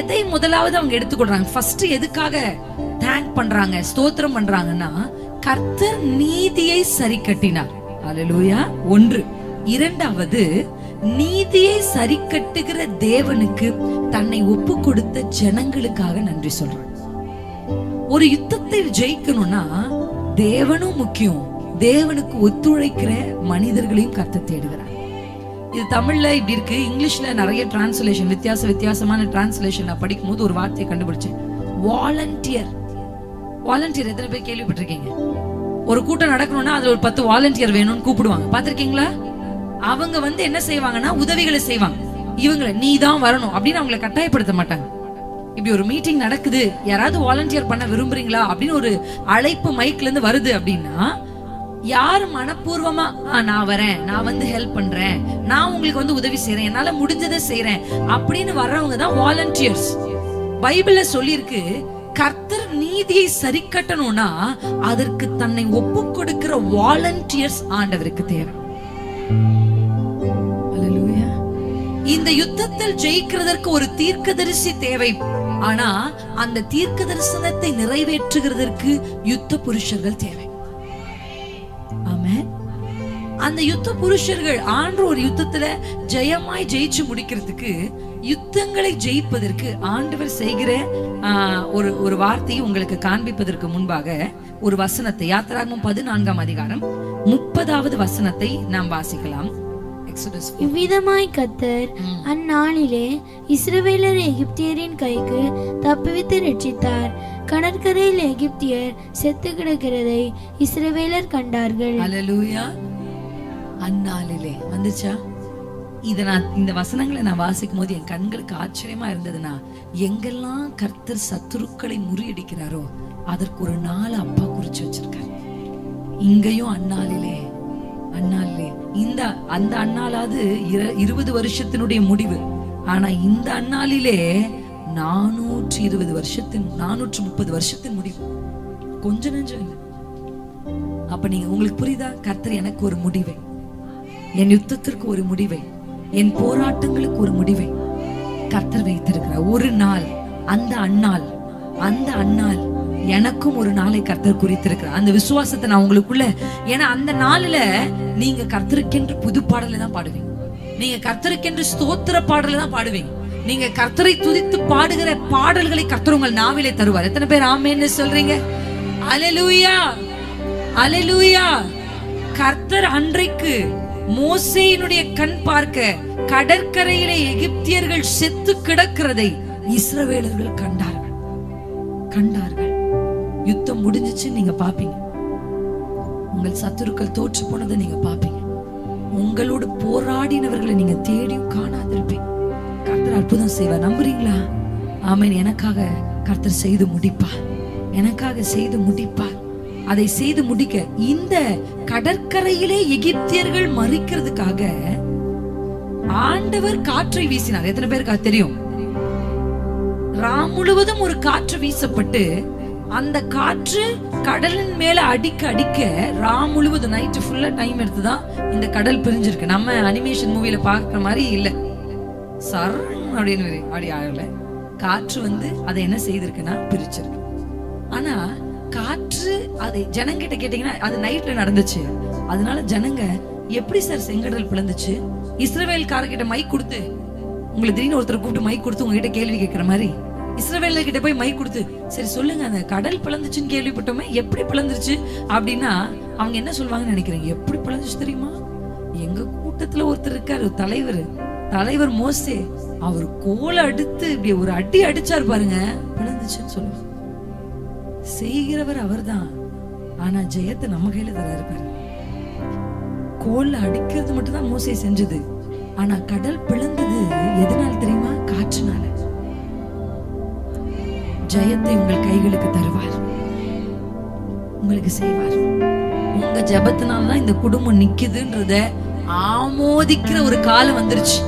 எதை முதலாவது அவங்க எடுத்துக்கொள்றாங்க? ஃபர்ஸ்ட் எதுக்காக தேங்க் பண்றாங்க, ஸ்தோத்திரம் பண்றாங்கன்னா, கர்த்தர் நீதியை சரி கட்டினார். அல்லேலூயா. 1. 2வது, நீதியை சரி கட்டுகிற தேவனுக்கு தன்னை ஒப்பு கொடுத்த ஜனங்களுக்காக நன்றி சொல்றாங்க. ஒரு யுத்தத்தை ஜெயிக்கணும்னா தேவனும் முக்கியம், தேவனுக்கு ஒத்துழைக்கிற மனிதர்களையும் கர்த்தர் தேடுகிறார். இது தமிழ்ல இப்படி இருக்கு, இங்கிலீஷ்ல நிறைய டிரான்ஸ்லேஷன், வித்தியாசமான டிரான்ஸ்லேஷன் நான் படிக்கும் போது ஒரு வார்த்தையை கண்டுபிடிச்சேன், வாலண்டியர். வாலண்டியர் எத்தனை பேர் கேள்விப்பட்டிருக்கீங்க? ஒரு கூட்டம் நடக்கணும்னா அதுல ஒரு 10 வாலண்டியர் வேணும்னு கூப்பிடுவாங்க, பாத்திருக்கீங்களா? அவங்க என்ன செய்வாங்கன்னா உதவிகளை செய்வாங்க. இவங்களை நீ தான் வரணும் அப்படின்னு அவங்களை கட்டாயப்படுத்த மாட்டாங்க. இப்படி ஒரு மீட்டிங் நடக்குது, யாராவது வாலண்டியர் பண்ண விரும்புறீங்களா அப்படின்னு ஒரு அழைப்பு மைக்ல இருந்து வருது அப்படின்னா, யாரு மனப்பூர்வமா நான் வரேன், நான் ஹெல்ப் பண்றேன், நான் உங்களுக்கு உதவி செய்யறேன், என்னால முடிஞ்சதை செய்யறேன் அப்படின்னு வர்றவங்க தான் வாலண்டியர்ஸ். பைபிள்ல சொல்லியிருக்கு, கர்த்தர் நீதியை சரி கட்டணும்னா அதற்கு தன்னை ஒப்பு கொடுக்கிற வாலண்டியர்ஸ் ஆண்டவருக்கு தேவை. அல்லேலூயா. இந்த யுத்தத்தில் ஜெயிக்கிறதற்கு ஒரு தீர்க்கதரிசி தேவை. ஆனா அந்த தீர்க்க தரிசனத்தை நிறைவேற்றுகிறதற்கு யுத்த புருஷர்கள் தேவை. ஆமென். அந்த யுத்த புருஷர்கள் ஆண்டவர் ஒரு யுத்தத்துல ஜெயமாய் ஜெயிச்சு முடிக்கிறதுக்கு, யுத்தங்களை ஜெயிப்பதற்கு ஆண்டவர் செய்கிற ஒரு வார்த்தையை உங்களுக்கு காண்பிப்பதற்கு முன்பாக ஒரு வசனத்தை, யாத்திராகமம் 14ஆம் அதிகாரம் 30வது வசனத்தை நாம் வாசிக்கலாம். இவ்விதமாய் கர்த்தர் அந்நாளிலே இஸ்ரவேலர் எகிப்தியரின் கைக்கு தப்புவித்து ரட்சித்தார். கடற்கரையில் எகிப்தியர் செத்து கிடக்கிறதை இஸ்ரவேலர் கண்டார்கள். அல்லேலூயா. அந்நாளிலே வந்துச்சா? இந்த வசனங்களை நான் வாசிக்கும் போது என் கண்களுக்கு ஆச்சரியமா இருந்ததுன்னா, எங்கெல்லாம் கர்த்தர் சத்துருக்களை முறியடிக்கிறாரோ அதற்கு ஒரு நாள் அப்பா குறிச்சு வச்சிருக்காரு. இங்கேயும் அந்நாளிலே அந்த அந்நாளாவது 20 வருஷத்தினுடைய முடிவு. ஆனா இந்த அந்நாளிலே 430 வருஷத்தின் முடிவு. கொஞ்ச நெஞ்சம் இல்லை. அப்ப நீங்க உங்களுக்கு புரியுதா? கர்த்தர் எனக்கு ஒரு முடிவை, என் யுத்தத்திற்கு ஒரு முடிவை, என் போராட்டங்களுக்கு ஒரு முடிவை கர்த்தர் வைத்திருக்கிறார். ஒரு நாள், அந்த அந்நாள் எனக்கும் ஒரு நாளை கர்த்தர் குறித்திருக்கிறார். அந்த விசுவாசத்தை நான் உங்களுக்குள்ள, ஏன்னா அந்த நாள்ல நீங்க கர்த்தருக்கென்று புது பாடலை தான் பாடுவீங்க. நீங்க கர்த்தருக்கென்று ஸ்தோத்திர பாடலை தான் பாடுவீங்க. நீங்க கர்த்தரை துதித்து பாடுகிற பாடல்களை கர்த்தர் உங்கள் நாவிலே தருவார். எத்தனை பேர் ஆமென்னு சொல்றீங்க? அல்லேலூயா, அல்லேலூயா. கர்த்தர் அன்றைக்கு மோசேயினுடைய கண் பார்க்க கடற்கரையிலே எகிப்தியர்கள் செத்து கிடக்கிறதை இஸ்ரவேலர்கள் கண்டார்கள். யுத்தம் முடிஞ்சிச்சு, நீங்க பாப்பீங்க. உங்கள் சத்துருக்கள் தோற்று போனதை நீங்க பாப்பீங்க. உங்களோடு போராடினவர்களை நீங்க தேடியும் காணாதிருப்பீங்க. கர்த்தர் அற்புதம் செய்வார். நம்புறீங்களா? ஆமென். எனக்காக கர்த்தர் செய்து முடிப்பார். எனக்காக செய்து முடிப்பார். அதை செய்து முடிக்க இந்த கடற்கரையிலே எகிப்தியர்கள் மறிக்கிறதுக்காக ஆண்டவர் காற்றை வீசினார். எத்தனை பேருக்கு தெரியும்? ராம் முழுவதும் ஒரு காற்று வீசப்பட்டு அந்த காற்று கடலின் மேல அடிக்க ராம் முழுவதும் நைட்டு ஃபுல்லா டைம் எடுத்துதான் இந்த கடல் பிரிஞ்சிருக்கு. நம்ம அனிமேஷன் மூவில பாக்குற மாதிரி இல்ல, சர் அப்படின்னு அப்படி ஆகல. காற்று அதை என்ன செய்திருக்குன்னா பிரிச்சிருக்கு. ஆனா காற்று அதை ஜனங்கிட்ட கேட்டீங்கன்னா அது நைட்ல நடந்துச்சு. அதனால ஜனங்க எப்படி சார் செங்கடல் பிளந்துச்சு? இஸ்ரவேல்காரர்கிட்ட மைக் கொடுத்து, உங்களை திடீர்னு ஒருத்தர் கூப்பிட்டு மைக் கொடுத்து உங்ககிட்ட கேள்வி கேட்கிற மாதிரி இஸ்ரவேல கிட்ட போய் மைக் கொடுத்து, சரி சொல்லுங்க, அந்த கடல் பிளந்துச்சுன்னு கேள்விப்பட்டோமே, எப்படி பிளந்துருச்சு அப்படின்னா அவங்க என்ன சொல்லுவாங்கன்னு நினைக்கிறீங்க? எப்படி பிளந்துச்சு தெரியுமா? எங்க கூட்டத்துல ஒருத்தர் இருக்காரு, தலைவர் மோசே, அவர் கோலை அடுத்து இப்படி ஒரு அடி அடிச்சாரு பாருங்க, பிளந்துச்சுன்னு சொல்லுவாங்க. செய்கிறவர் அவர்தான், ஆனா ஜெயத்தை நம்ம கையில தராரு பாருங்க. கோல்ல அடிக்கிறது மட்டும் தான் மோசே செஞ்சது. ஆனா கடல் பிளந்தது எதனால தெரியுமா? காற்றுனால. ஜெயத்தை உங்கள் கைகளுக்கு தருவார், உங்களுக்கு செய்வார். உங்க ஜெபத்தினால்தான் இந்த குடும்பம் நிக்குதுன்றத ஆமோதிக்கிற ஒரு காலம் வந்துருச்சு.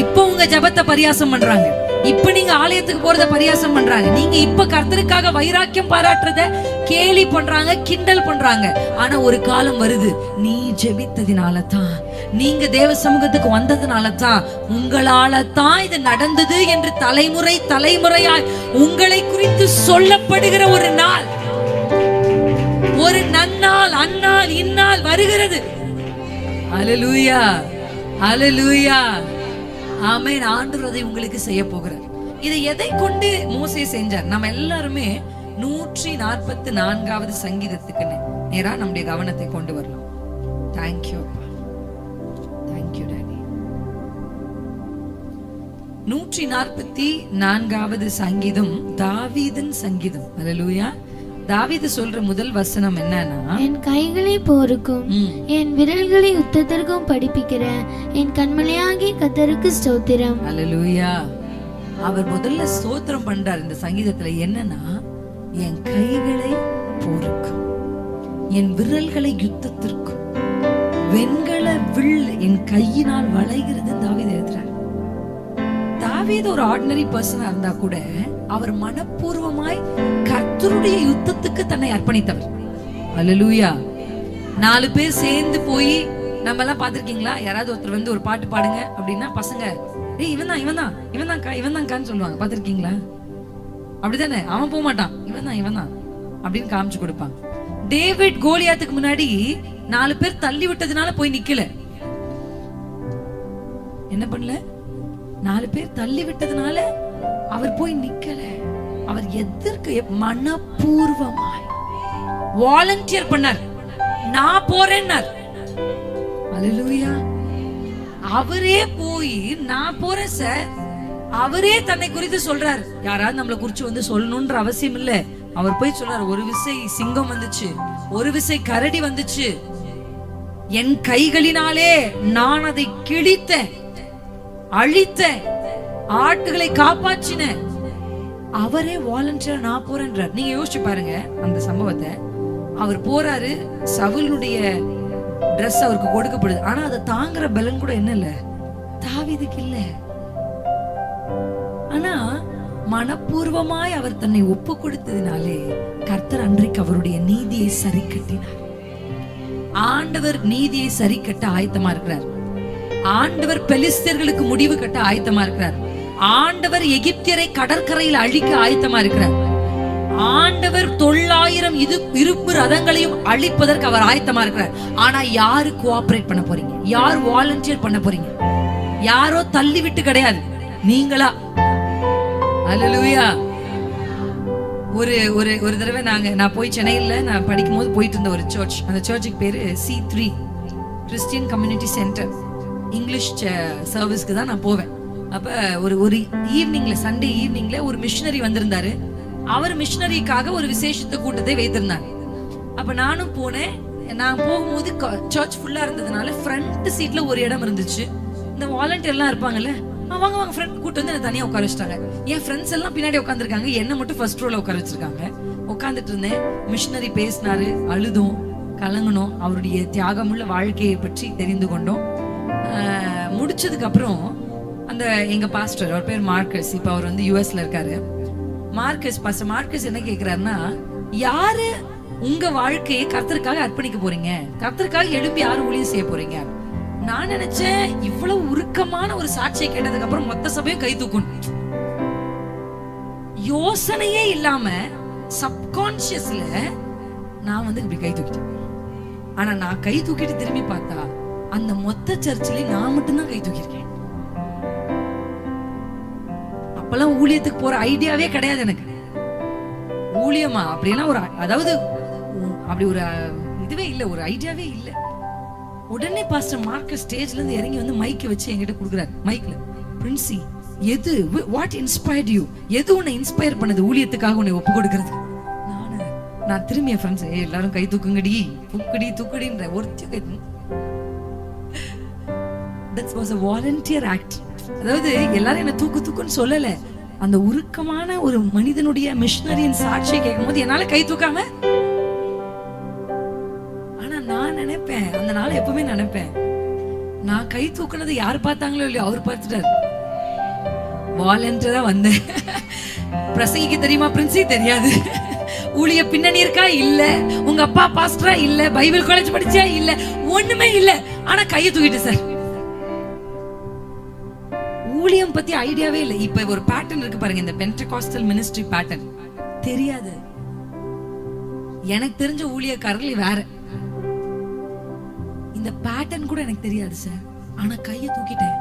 இப்ப உங்க ஜெபத்தை பரியாசம் பண்றாங்க. இப்ப நீங்க ஆலயத்துக்கு போறத பரியாசம் பண்றாங்க. நீங்க இப்ப கர்த்தருக்காக வைராக்கியம் பாராட்டுறத கேலி பண்றாங்க, கிண்டல் பண்றாங்க. ஆனா ஒரு காலம் வருது, நீ ஜெபித்ததினால தான், நீங்க தேவ சமூகத்துக்கு வந்ததுனால தான், உங்களால தான் இது நடந்தது என்று தலைமுறையாய் உங்களை குறித்து சொல்லப்படுகிற ஒரு நாள், ஒரு நன்னாள், அந்நாள், இந்நாள் வருகிறது. அல்லேலூயா, அல்லேலூயா, ஆமென். ஆண்டவர் அதை உங்களுக்கு செய்ய போகிறார். இதை எதை கொண்டு மோசே செஞ்சார்? நம்ம எல்லாருமே 144வது சங்கீதத்துக்கு நேரா நம்முடைய கவனத்தை கொண்டு வரலாம். Thank you, thank you daddy. 144வது சங்கீதம் தாவீதின் சங்கீதம். அல்லேலூயா. தாவீது சொல்ற முதல் வசனம் என்னன்னா, என் கைகளை போருக்கும் என் விரல்களை யுத்தத்திற்கும் படிப்பிக்கிற என் கண்மலையாகிய கர்த்தருக்கு ஸ்தோத்திரம். அல்லேலூயா. அவர் முதல்ல ஸ்தோத்திரம் பண்றார் இந்த சங்கீதத்துல. என்னன்னா, என் கைகளை போருக்கும் என் விரல்களை யுத்தத்திற்கும், வெண்கல வில் என் கையினால் வளைகிறது தாவீது எழுதுறார். தாவீது ஒரு ஆர்டினரி பர்சனா இருந்தா கூட அவர் மனப்பூர்வமாய் கர்த்தருடைய யுத்தத்துக்கு தன்னை அர்ப்பணித்தவர். அல்லேலூயா. 4 பேர் சேர்ந்து போய், நம்ம எல்லாம் பாத்திருக்கீங்களா? யாராவது ஒருத்தர் வந்து ஒரு பாட்டு பாடுங்க அப்படின்னா பசங்க ஏய் இவன்தான்கான்னு சொல்லுவாங்க. பாத்திருக்கீங்களா? அப்படிதானே? அவன் போக மாட்டான், இவன்தான் அப்படின்னு காமிச்சு கொடுப்பாங்க. டேவிட் கோலியாத்துக்கு முன்னாடி 4 பேர் தள்ளி விட்டதுனால போய் நிக்கல. என்ன பண்ணல? 4 பேர் தள்ளி விட்டதுனால அவர் போய் நிக்கல. அவர் எதற்கு மனப்பூர்வமாய் வாலண்டியர் பண்ணார். நான் போறேன்னார். அல்லேலூயா. அவரே போய் நான் போறேன் சார், அவரே தன்னை குறித்து சொல்றார். யாராவது நம்மளை குறிச்சு வந்து சொல்லணும்ன்ற அவசியம் இல்ல. அவர் போய் சொல்றாரு, ஒரு விசை சிங்கம் வந்துச்சு, ஒரு விசை கரடி வந்துச்சு, என் கைகளினாலே நான் அதை கிழித்தேன், அழித்தேன், ஆட்டுகளை காப்பாற்றினேன். அவரே வாலண்டியர் நான் போறேன்றார். நீங்க யோசிச்சு பாருங்க அந்த சம்பவத்தை. அவர் போறாரு, சவுலுடைய டிரெஸ் அவருக்கு கொடுக்கப்படுது. ஆனா அதை தாங்குற பலன் கூட என்ன இல்ல, தாவீதுக்கு இல்ல. ஆனா மனப்பூர்வமாய் அவர் தன்னை ஒப்பு கொடுத்ததினாலே கர்த்தர் அன்றைக்கு அவருடைய நீதியை சரி கட்டினார். ஆண்டவர் நீதியை சரி கட்ட ஆயத்தமா இருக்கிறார். ஆண்டவர் பெலிஸ்தர்களுக்கு முடிவு கட்ட ஆயத்தமா இருக்கிறார். ஆண்டவர் எகிப்தியரை கடற்கரையில் அழிக்க ஆயத்தமா இருக்கிறார். ஆண்டவர் 900 இருப்பு ரதங்களையும் அழிப்பதற்கு அவர் ஆயத்தமா இருக்கிறார். ஆனா யாரு கோஆபரேட் பண்ண போறீங்க? யார் வாலண்டியர் பண்ண போறீங்க? யாரோ தள்ளி விட்டு கிடையாது, நீங்களா. அல்லேலூயா. ஒரு தடவை நான் போய் சென்னையில நான் படிக்கும் போது போயிட்டு இருந்த ஒரு சர்ச். அந்த சர்ச்சுக்கு பேரு C3 Christian community centre. English சர்வீஸ்க்கு தான் நான் போவேன். அப்ப ஒரு ஈவினிங்ல, சண்டே ஈவினிங்ல ஒரு மிஷனரி வந்திருந்தாரு. அவர் மிஷனரிக்காக ஒரு விசேஷத்தை கூட்டத்தை வைத்திருந்தாங்க. அப்ப நானும் போனேன். நான் போகும்போது சர்ச் ஃபுல்லா இருந்ததுனால ஃப்ரண்ட் சீட்ல ஒரு இடம் இருந்துச்சு. இந்த வாலண்டியர் எல்லாம் இருப்பாங்கல்ல, வாங்க ஃப்ரெண்ட் கூட்டு வந்து என்ன தனியா உட்கார வச்சிட்டாங்க. என் ஃப்ரெண்ட்ஸ் எல்லாம் பின்னாடி உட்காந்துருக்காங்க, என்ன மட்டும் ஃபர்ஸ்ட் ரோல உட்கார வச்சிருக்காங்க. உட்காந்துட்டு இருந்தேன். மிஷனரி பேசினாரு, அழுதும் கலங்கணும், அவருடைய தியாகமுள்ள வாழ்க்கையை பற்றி தெரிந்து கொண்டோம். முடிச்சதுக்கு அப்புறம் அந்த எங்க பாஸ்டர், அவர் பேர் மார்க்கஸ், இப்ப அவர் வந்து யுஎஸ்ல இருக்காரு. பாஸ்டர் மார்க்கஸ் என்ன கேக்குறாருன்னா, யாரு உங்க வாழ்க்கையை கர்த்தருக்காக அர்ப்பணிக்க போறீங்க? கர்த்தருக்காக எழுப்பி யாரு ஊழியம் செய்ய போறீங்க? நான் நினைச்சேன் இவ்வளவு உருக்கமான ஒரு சாட்சியை கேட்டதுக்கு அப்புறம் மொத்த சபையும் கை தூக்கணும். யோசனையே இல்லாம சப்கான்சியஸ்ல நான் வந்து இப்படி கை தூக்கிட்டேன். ஆனா நான் கை தூக்கிட்டு திரும்பி பார்த்தா அந்த மொத்த சர்ச்சிலே நான் மட்டும்தான் கை தூக்கியிருக்கேன். அப்பெல்லாம் ஊழியத்துக்கு போற ஐடியாவே கிடையாது எனக்கு. ஊழியமா அப்படியெல்லாம் ஒரு, அதாவது அப்படி ஒரு இதுவே இல்ல, ஒரு ஐடியாவே இல்ல. உடனே பாஸ்டர் மார்க்கஸ் ஸ்டேஜ்ல இருந்து இறங்கி வந்து மைக்க வச்சு என்கிட்ட கொடுக்குறாரு. மைக்ல, பிரின்சி, எது வாட் இன்ஸ்பயர்ட் யூ? எது உன்னை இன்ஸ்பயர் பண்ணது ஊழியத்துக்காக உன்னை ஒப்பு கொடுக்கிறது? நான் திரும்பி என் ஃப்ரெண்ட்ஸ் எல்லாரும் கை தூக்குங்கடி, தூக்குடின்ற ஒருத்தி கை. That was a volunteer act. அதாவது எல்லாரும் என்ன தூக்குன்னு சொல்லல. அந்த உருக்கமான ஒரு மனிதனுடைய மிஷனரியின் சாட்சியை கேட்கும் போது என்னால கை தூக்காம, ஆனா நான் நினைப்பேன், அந்த நாள் எப்பவுமே நினைப்பேன், நான் கை தூக்குனது யாரு பார்த்தாங்களோ இல்லையோ அவர் பார்த்துட்டாரு. வாலண்டியரா வந்தேன். பிரசங்கிக்கு தெரியுமா பிரின்சி? தெரியாது. ஊழிய பின்னணி இருக்கா? இல்ல. உங்க அப்பா பாஸ்டரா? இல்ல. பைபிள் காலேஜ் படிச்சா? இல்ல. ஒண்ணுமே இல்ல. ஆனா கையை தூக்கிட்டு சார். ஊழியம் பத்தி ஐடியாவே இல்ல. இப்ப ஒரு பேட்டர்ன் இருக்கு பாருங்க, இந்த பென்டெகாஸ்டல் மினிஸ்ட்ரி பேட்டர்ன். தெரியாது. எனக்கு தெரிஞ்ச ஊழியக்காரர்கள் வேற. இந்த பேட்டர்ன் கூட எனக்கு தெரியாது சார். ஆனா கையை தூக்கிட்டேன்.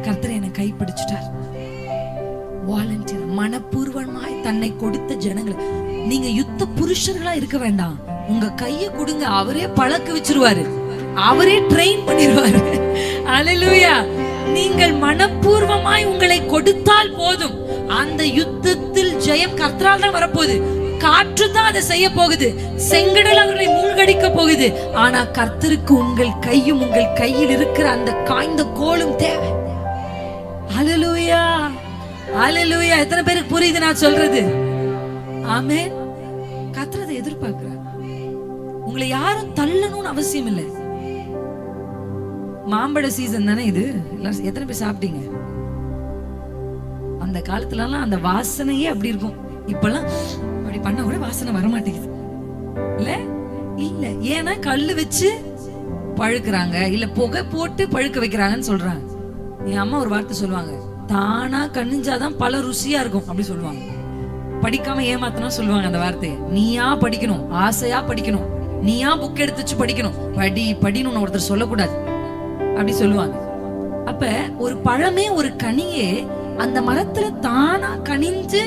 கர்த்தர் என்னை கை பிடிச்சிட்டார். வாலண்டியர், மனப்பூர்வமாய் தன்னை கொடுத்த ஜனங்களை. நீங்க யுத்த புருஷர்களா இருக்க வேண்டாம். உங்க கையை கொடுங்க, அவரே பழக்க வச்சிருவாரு, அவரே ட்ரெயின் பண்ணிடுவாரு. அல்லேலூயா. நீங்கள் மனப்பூர்வமாய் உங்களை கொடுத்தால் போதும். அந்த யுத்தத்தில் ஜெயம் கர்த்தரால் தான் வரப்போகுது. காற்று தான் அதை செய்ய போகுது, செங்கடல் அவர்களை மூழ்கடிக்க போகுது. ஆனா கர்த்தருக்கு உங்கள் கையும் உங்கள் கையில் இருக்கிற அந்த காய்ந்த கோலும் தேவை. அல்லேலூயா, அல்லேலூயா. எத்தனை பேருக்கு புரியுது நான் சொல்றது? ஆமென். கர்த்தர் அதை எதிர்பார்க்கிறார். உங்களை யாரும் தள்ளணும்னு அவசியம் இல்லை. மாம்பழ சீசன் தானே இது. எல்லாரும் எத்தனை பேர் சாப்பிட்டீங்க? அந்த காலத்துல எல்லாம் அந்த வாசனையே அப்படி இருக்கும். இப்பெல்லாம் அப்படி பண்ண கூட வாசனை வர மாட்டேங்குது இல்ல இல்ல. ஏன்னா கல்லு வச்சு பழுக்குறாங்க, இல்ல புகை போட்டு பழுக்க வைக்கிறாங்கன்னு சொல்றாங்க. என் அம்மா ஒரு வார்த்தை சொல்லுவாங்க, தானா கண்ணிஞ்சாதான் பல ருசியா இருக்கும் அப்படி சொல்லுவாங்க. படிக்காம ஏமாத்தனா சொல்லுவாங்க அந்த வார்த்தையை. நீயா படிக்கணும், ஆசையா படிக்கணும், நீயா புக் எடுத்து வச்சு படிக்கணும், படி படின்னு ஒருத்தர் சொல்லக்கூடாது அப்படி சொல்லுவாங்க. அப்ப ஒரு பழமே ஒரு கனியே அந்த மரத்துல தானா கனிஞ்சு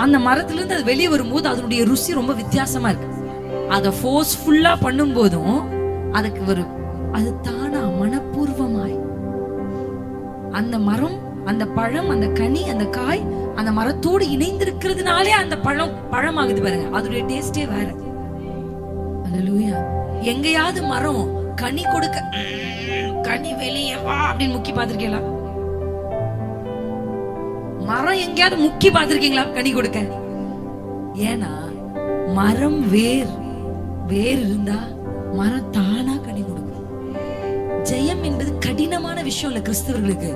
அந்த மரத்துல இருந்து அது வெளியே வரும்போது அதனுடைய ருசி ரொம்ப வித்தியாசமா இருக்கு. அதை ஃபோர்ஸ்ஃபுல்லா பண்ணும் போதும் அதுக்கு ஒரு அது தானா மனப்பூர்வமாய் அந்த மரம், அந்த பழம், அந்த கனி, அந்த காய் அந்த மரத்தோடு இணைந்திருக்கிறதுனாலே அந்த பழம் ஆகுது பாருங்க. அதோடைய டேஸ்டே வேற. அல்லேலூயா. எங்கேயாவது மரம் கனி கொடுக்க கனி வெளியே வா அப்படின்னு முக்கி பார்த்திருக்கீங்களா? மரம் எங்கேயாவது முக்கி பார்த்திருக்கீங்களா கனி கொடுக்க? ஏன்னா மரம் வேர் இருந்தா மரம் தானா கனி கொடுக்கும். ஜெயம் என்பது கடினமான விஷயம் இல்ல கிறிஸ்தவர்களுக்கு.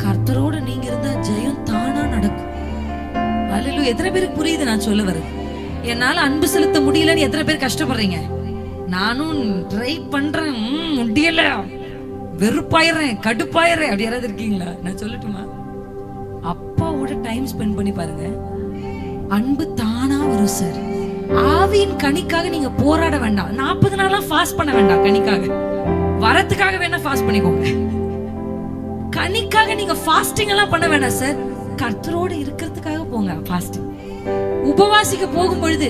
கர்த்தரோட நீங்க இருந்தா ஜெயம் தானா நடக்கும். அல்லேலூயா. எத்தனை பேருக்கு புரியுது நான் சொல்ல வரது? என்னால அன்பு செலுத்த முடியலன்னு எத்தனை பேர் கஷ்டப்படுறீங்க? நானும் ட்ரை பண்றேன், முடியல, வெறுப்பாயிரேன், கடுப்பாயிரேன், அப்படி யாராவது இருக்கீங்களா? நான் சொல்லட்டுமா? அப்பாவோட டைம் ஸ்பெண்ட் பண்ணி பாருங்க, அன்பு தானா வரும் சார். ஆவியின் கனிக்காக நீங்க போராட வேண்டாம். 40 நாளா ஃபாஸ்ட் பண்ண வேண்டாம். கனிக்காக வரத்துக்காக வேணா ஃபாஸ்ட் பண்ணிக்கோங்க. கனிக்காக நீங்க ஃபாஸ்டிங் எல்லாம் பண்ண வேண்டாம் சார். கர்த்தரோட இருக்கிறதுக்காக போங்க ஃபாஸ்டிங். உபவாசிக்க போகும் பொழுது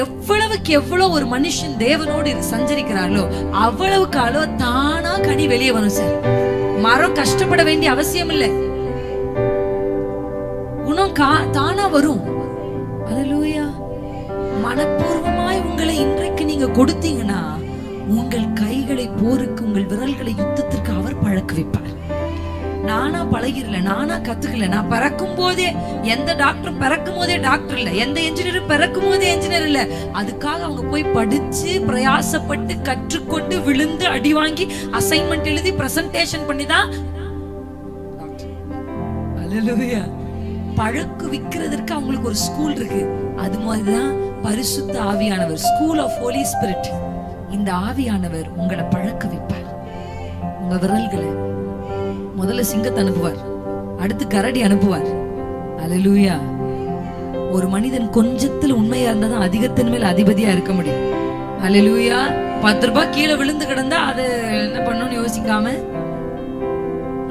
எவ்வளவுக்கு எவ்வளவு ஒரு மனுஷன் தேவனோடு சஞ்சரிக்கிறார்களோ அவ்வளவுக்கு அளவு தானா கனி வெளியே வரும் சார். மரம் கஷ்டப்பட வேண்டிய அவசியம் இல்லை, குணம் தானா வரும். அல்லேலூயா. மனப்பூர்வமாய் உங்களை இன்றைக்கு நீங்க கொடுத்தீங்கன்னா உங்கள் கைகளை போருக்கு, உங்கள் விரல்களை யுத்தத்திற்கு அவர் பழக்க வைப்பார். நானா பழகிரல, நானா கத்துக்கல. நான் பிறக்கும் போதே எந்த டாக்டரும் பிறக்கும் போதே டாக்டர் இல்ல, எந்த என்ஜினியரும் பிறக்கும் போதே என்ஜினியர் இல்ல. அதுக்காக அவங்க போய் படிச்சு பிரயாசப்பட்டு கற்றுக்கொண்டு விழுந்து அடி வாங்கி அசைன்மெண்ட் எழுதி பிரசன்டேஷன் பண்ணிதான் டாக்டர். அல்லேலூயா. பழக்கு விக்கிறதுக்கு அவங்களுக்கு ஒரு ஸ்கூல் இருக்கு. அது மாதிரிதான் பரிசுத்த ஆவியானவர், ஸ்கூல் ஆஃப் ஹோலி ஸ்பிரிட். இந்த ஆவியானவர் உங்களை பழக்க வைப்பார். உங்க விரல்களை முதல்ல சிங்கத்தை அனுப்புவார், அடுத்து கரடி அனுப்புவார். அல்லேலூயா. ஒரு மனிதன் கொஞ்சத்துல உண்மையா இருந்தாதான் அதிகத்தின் மேல் அதிபதியா இருக்க முடியும். அல்லேலூயா. 10 ரூபாய் கீழே விழுந்து கிடந்தா அது என்ன பண்ணணும்னு யோசிக்காம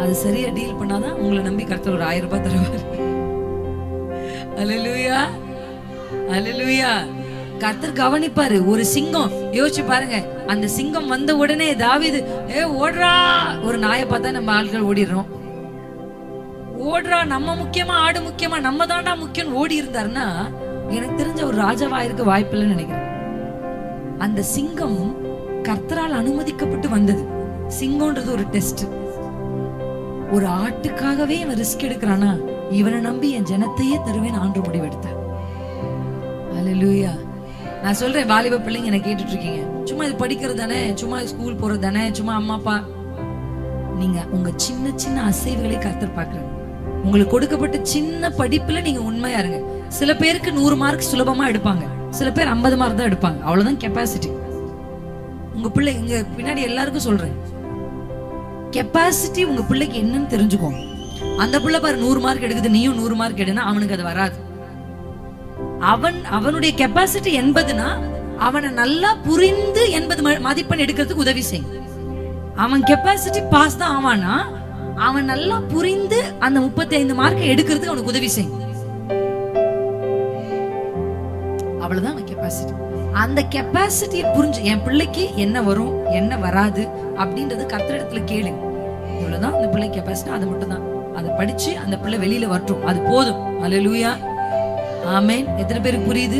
அது சரியா டீல் பண்ணாதான் உங்களை நம்பி கர்த்தர் ஒரு 1000 ரூபாய் தருவார். அல்லேலூயா. அல்லேலூயா. கர்த்தர் கவனிப்பாரு. ஒரு சிங்கம் யோசிச்சு பாருங்க, அந்த சிங்கம் வந்த உடனே தாவீது ஓடுறா. ஒரு நாயை பார்த்தா நம்ம ஆட்கள் ஓடிடுறோம். ஓடுறா, நம்ம முக்கியமா ஆடு முக்கியமா, நம்ம தாண்டா முக்கியம் ஓடி இருந்தாருன்னா எனக்கு தெரிஞ்ச ஒரு ராஜாவா இருக்க வாய்ப்பில்லைன்னு நினைக்கிறேன். அந்த சிங்கம் கர்த்தரால் அனுமதிக்கப்பட்டு வந்தது. சிங்கம்ன்றது ஒரு டெஸ்ட். ஒரு ஆட்டுக்காகவே இவன் ரிஸ்க் எடுக்கிறானா, இவனை நம்பி என் ஜனத்தையே தருவேன் ஆண்டு முடிவெடுத்தார். அல்லேலூயா. நான் சொல்றேன், வாலிப பிள்ளைங்க என்ன கேட்டுட்டு இருக்கீங்க, சும்மா இது படிக்கிறது தானே, சும்மா ஸ்கூல் போறது தானே, சும்மா அம்மா அப்பா. நீங்க உங்க சின்ன சின்ன அசைவுகளை கர்த்தர் பார்க்கறாரு. உங்களுக்கு கொடுக்கப்பட்ட சின்ன படிப்புல நீங்க உண்மையா இருங்க. சில பேருக்கு 100 மார்க் சுலபமா எடுப்பாங்க, சில பேர் 50 மார்க் தான் எடுப்பாங்க. அவ்வளவுதான் கெப்பாசிட்டி. உங்க பிள்ளை இங்க பின்னாடி எல்லாருக்கும் சொல்றேன், கெப்பாசிட்டி உங்க பிள்ளைக்கு என்னன்னு தெரிஞ்சுக்கோங்க. அந்த பிள்ளை பாரு 100 மார்க் எடுக்குது, நீயும் 100 மார்க் எடுனா அவனுக்கு அது வராது. அவனுடைய கெப்பாசிட்டி 80னா அவனை நல்லா புரிந்து 80 மதிப்பெண் எடுக்கிறதுக்கு உதவி செய்யும். அவன் கெப்பாசிட்டி பாஸ் தான் ஆவானா, அவன் நல்லா புரிந்து அந்த 35 மார்க் எடுக்கிறதுக்கு அவனுக்கு உதவி செய்யும். அவ்வளவுதான் அவன் கெப்பாசிட்டி. அந்த கெப்பாசிட்டியை புரிஞ்சு என் பிள்ளைக்கு என்ன வரும் என்ன வராது அப்படின்றது கர்த்தரிடத்துல கேளு. இவ்வளவுதான் அந்த பிள்ளை கெப்பாசிட்டி, அது மட்டும் தான். அதை படிச்சு அந்த பிள்ளை வெளியில வரட்டும், அது போதும். அல்லேலூயா. ஆமென். எத்தனை பேருக்கு புரியுது?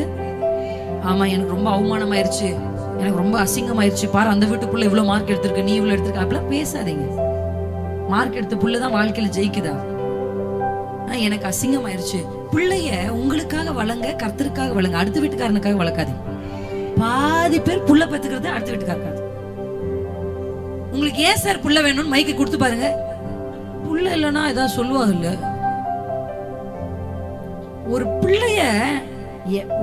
ஆமா, எனக்கு ரொம்ப அவமானமாயிருச்சு, எனக்கு ரொம்ப அசிங்கமாயிருச்சு, பாரு அந்த வீட்டுக்குள்ள இவ்வளவு மார்க் எடுத்திருக்கு, நீ இவ்வளவு எடுத்திருக்க, அப்படிலாம் பேசாதீங்க. மார்க் எடுத்த புள்ளதான் வாழ்க்கையில ஜெயிக்குதா? எனக்கு அசிங்கமாயிருச்சு. பிள்ளைய உங்களுக்காக வளங்க, கர்த்தருக்காக வளங்க, அடுத்த வீட்டுக்காரனுக்காக வளர்க்காதீங்க. பாதி பேர் புள்ள பெத்துக்கிறது அடுத்த வீட்டுக்காரக்காது. உங்களுக்கு ஏன் சார் புள்ள வேணும்னு மைக்கு கொடுத்து பாருங்க. புள்ள இல்லைன்னா ஏதாவது சொல்லுவாங்க இல்ல. ஒரு பிள்ளைய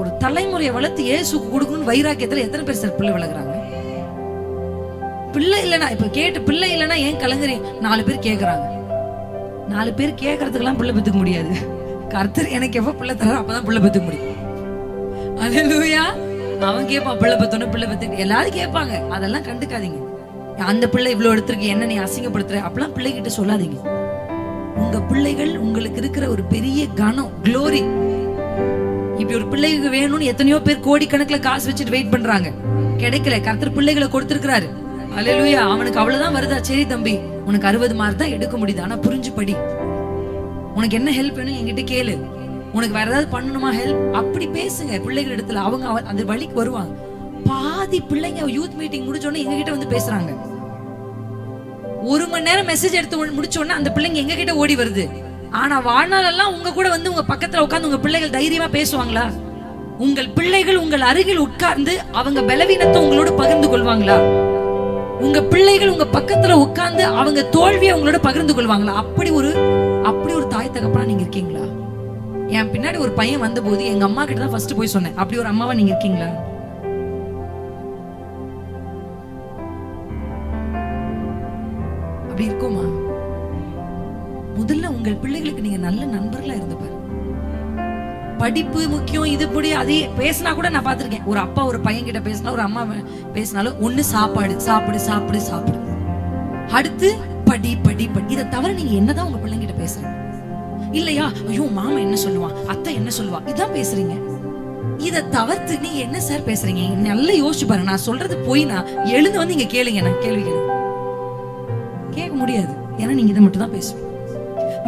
ஒரு தலைமுறையை வளர்த்து இயேசுக்கு கொடுக்கணும்னு வைராக்கியத்துல எத்தனை பேர் சார் பிள்ளை வளர்க்குறாங்க? பிள்ளை இல்லைன்னா இப்ப கேட்டு பிள்ளை இல்லைன்னா ஏன் கலங்குறீங்க? 4 பேர் கேட்கறாங்க. 4 பேர் கேட்கறதுக்கெல்லாம் பிள்ளை பெத்துக்க முடியாது. கர்த்தர் எனக்கு எப்ப பிள்ளை தர அப்பதான் பிள்ளை பெத்துக்க முடியும். அல்லேலூயா. அவன் கேட்பான் பிள்ளை பெத்தோன்னு பிள்ளை பெத்து எல்லாரும் கேட்பாங்க. அதெல்லாம் கண்டுக்காதீங்க. அந்த பிள்ளை இவ்வளவு எடுத்திருக்கு என்ன நீ அசிங்கப்படுத்துற அப்படிலாம் பிள்ளைகிட்ட சொல்லாதீங்க. உங்க பிள்ளைகள் உங்களுக்கு இருக்கிற ஒரு பெரிய கனம், க்ளோரி. இப்படி ஒரு பிள்ளைக்கு வேணும்னு எத்தனையோ பேர் கோடிக்கணக்கில் காசு வச்சுட்டு வெயிட் பண்றாங்க, கிடைக்கல. கர்த்தர் பிள்ளைகளை கொடுத்திருக்கிறாரு. அல்லேலூயா. அவனுக்கு அவ்வளவுதான் வருதா? சரி தம்பி, உனக்கு 60 மார்க் தான் எடுக்க முடியுது, ஆனா புரிஞ்சு படி. உனக்கு என்ன ஹெல்ப் வேணும் என்கிட்ட கேளு, உனக்கு வேற ஏதாவது பண்ணணுமா ஹெல்ப், அப்படி பேசுங்க பிள்ளைகள் இடத்துல. அவங்க அந்த வழிக்கு வருவாங்க. பாதி பிள்ளைங்க யூத் மீட்டிங் முடிச்ச உடனே எங்க கிட்ட வந்து பேசுறாங்க. 1 மணி நேரம் மெசேஜ் எடுத்து முடிச்ச உடனே அந்த பிள்ளைங்க எங்க கிட்ட ஓடி வருது. ஆனா வாழ்நாளெல்லாம் உங்க கூட வந்து உங்க பக்கத்துல உட்கார்ந்து உங்க பிள்ளைகள் தைரியமா பேசுவாங்களா? உங்கள் பிள்ளைகள் உங்கள் அருகில் உட்கார்ந்து அவங்க பலவீனத்தை உங்களோட பகிர்ந்து கொள்வாங்களா? உங்க பிள்ளைகள் உங்க பக்கத்துல உட்கார்ந்து அவங்க தோல்வியை உங்களோட பகிர்ந்து கொள்வாங்களா? அப்படி ஒரு தாய் தகப்பனா நீங்க இருக்கீங்களா? என் பின்னாடி ஒரு பையன் வந்த போது எங்க அம்மா கிட்ட தான் ஃபர்ஸ்ட் போய் சொன்னேன், அப்படி ஒரு அம்மாவா நீங்க இருக்கீங்களா? அப்படி இருக்குமா? முதல்ல உங்கள் பிள்ளைகளுக்கு நீங்க நல்ல நண்பர்களா இருந்து பாரு. படிப்பு முக்கியம், இது படி அதே பேசினா கூட நான் பார்த்திருக்கேன். ஒரு அப்பா ஒரு பையன் கிட்ட பேசினா, ஒரு அம்மா பேசினாலும் ஒண்ணு சாப்பாடு சாப்பிடு சாப்பிடு சாப்பிடு, அடுத்து படி படி படி. இதை தவிர நீங்க என்னதான் உங்க பிள்ளைங்கிட்ட பேசுறீங்க? இல்லையா, ஐயோ மாமா என்ன சொல்லுவான், அத்தை என்ன சொல்லுவா, இதான் பேசுறீங்க. இதை தவிர்த்து நீங்க என்ன சார் பேசுறீங்க? நல்லா யோசிச்சு பாருங்க. நான் சொல்றது போயினா எழுந்து வந்து இங்க கேளுங்க. நான் கேள்வி கேட்க முடியாது, ஏன்னா நீங்க இதை மட்டும் தான் பேசுவீங்க.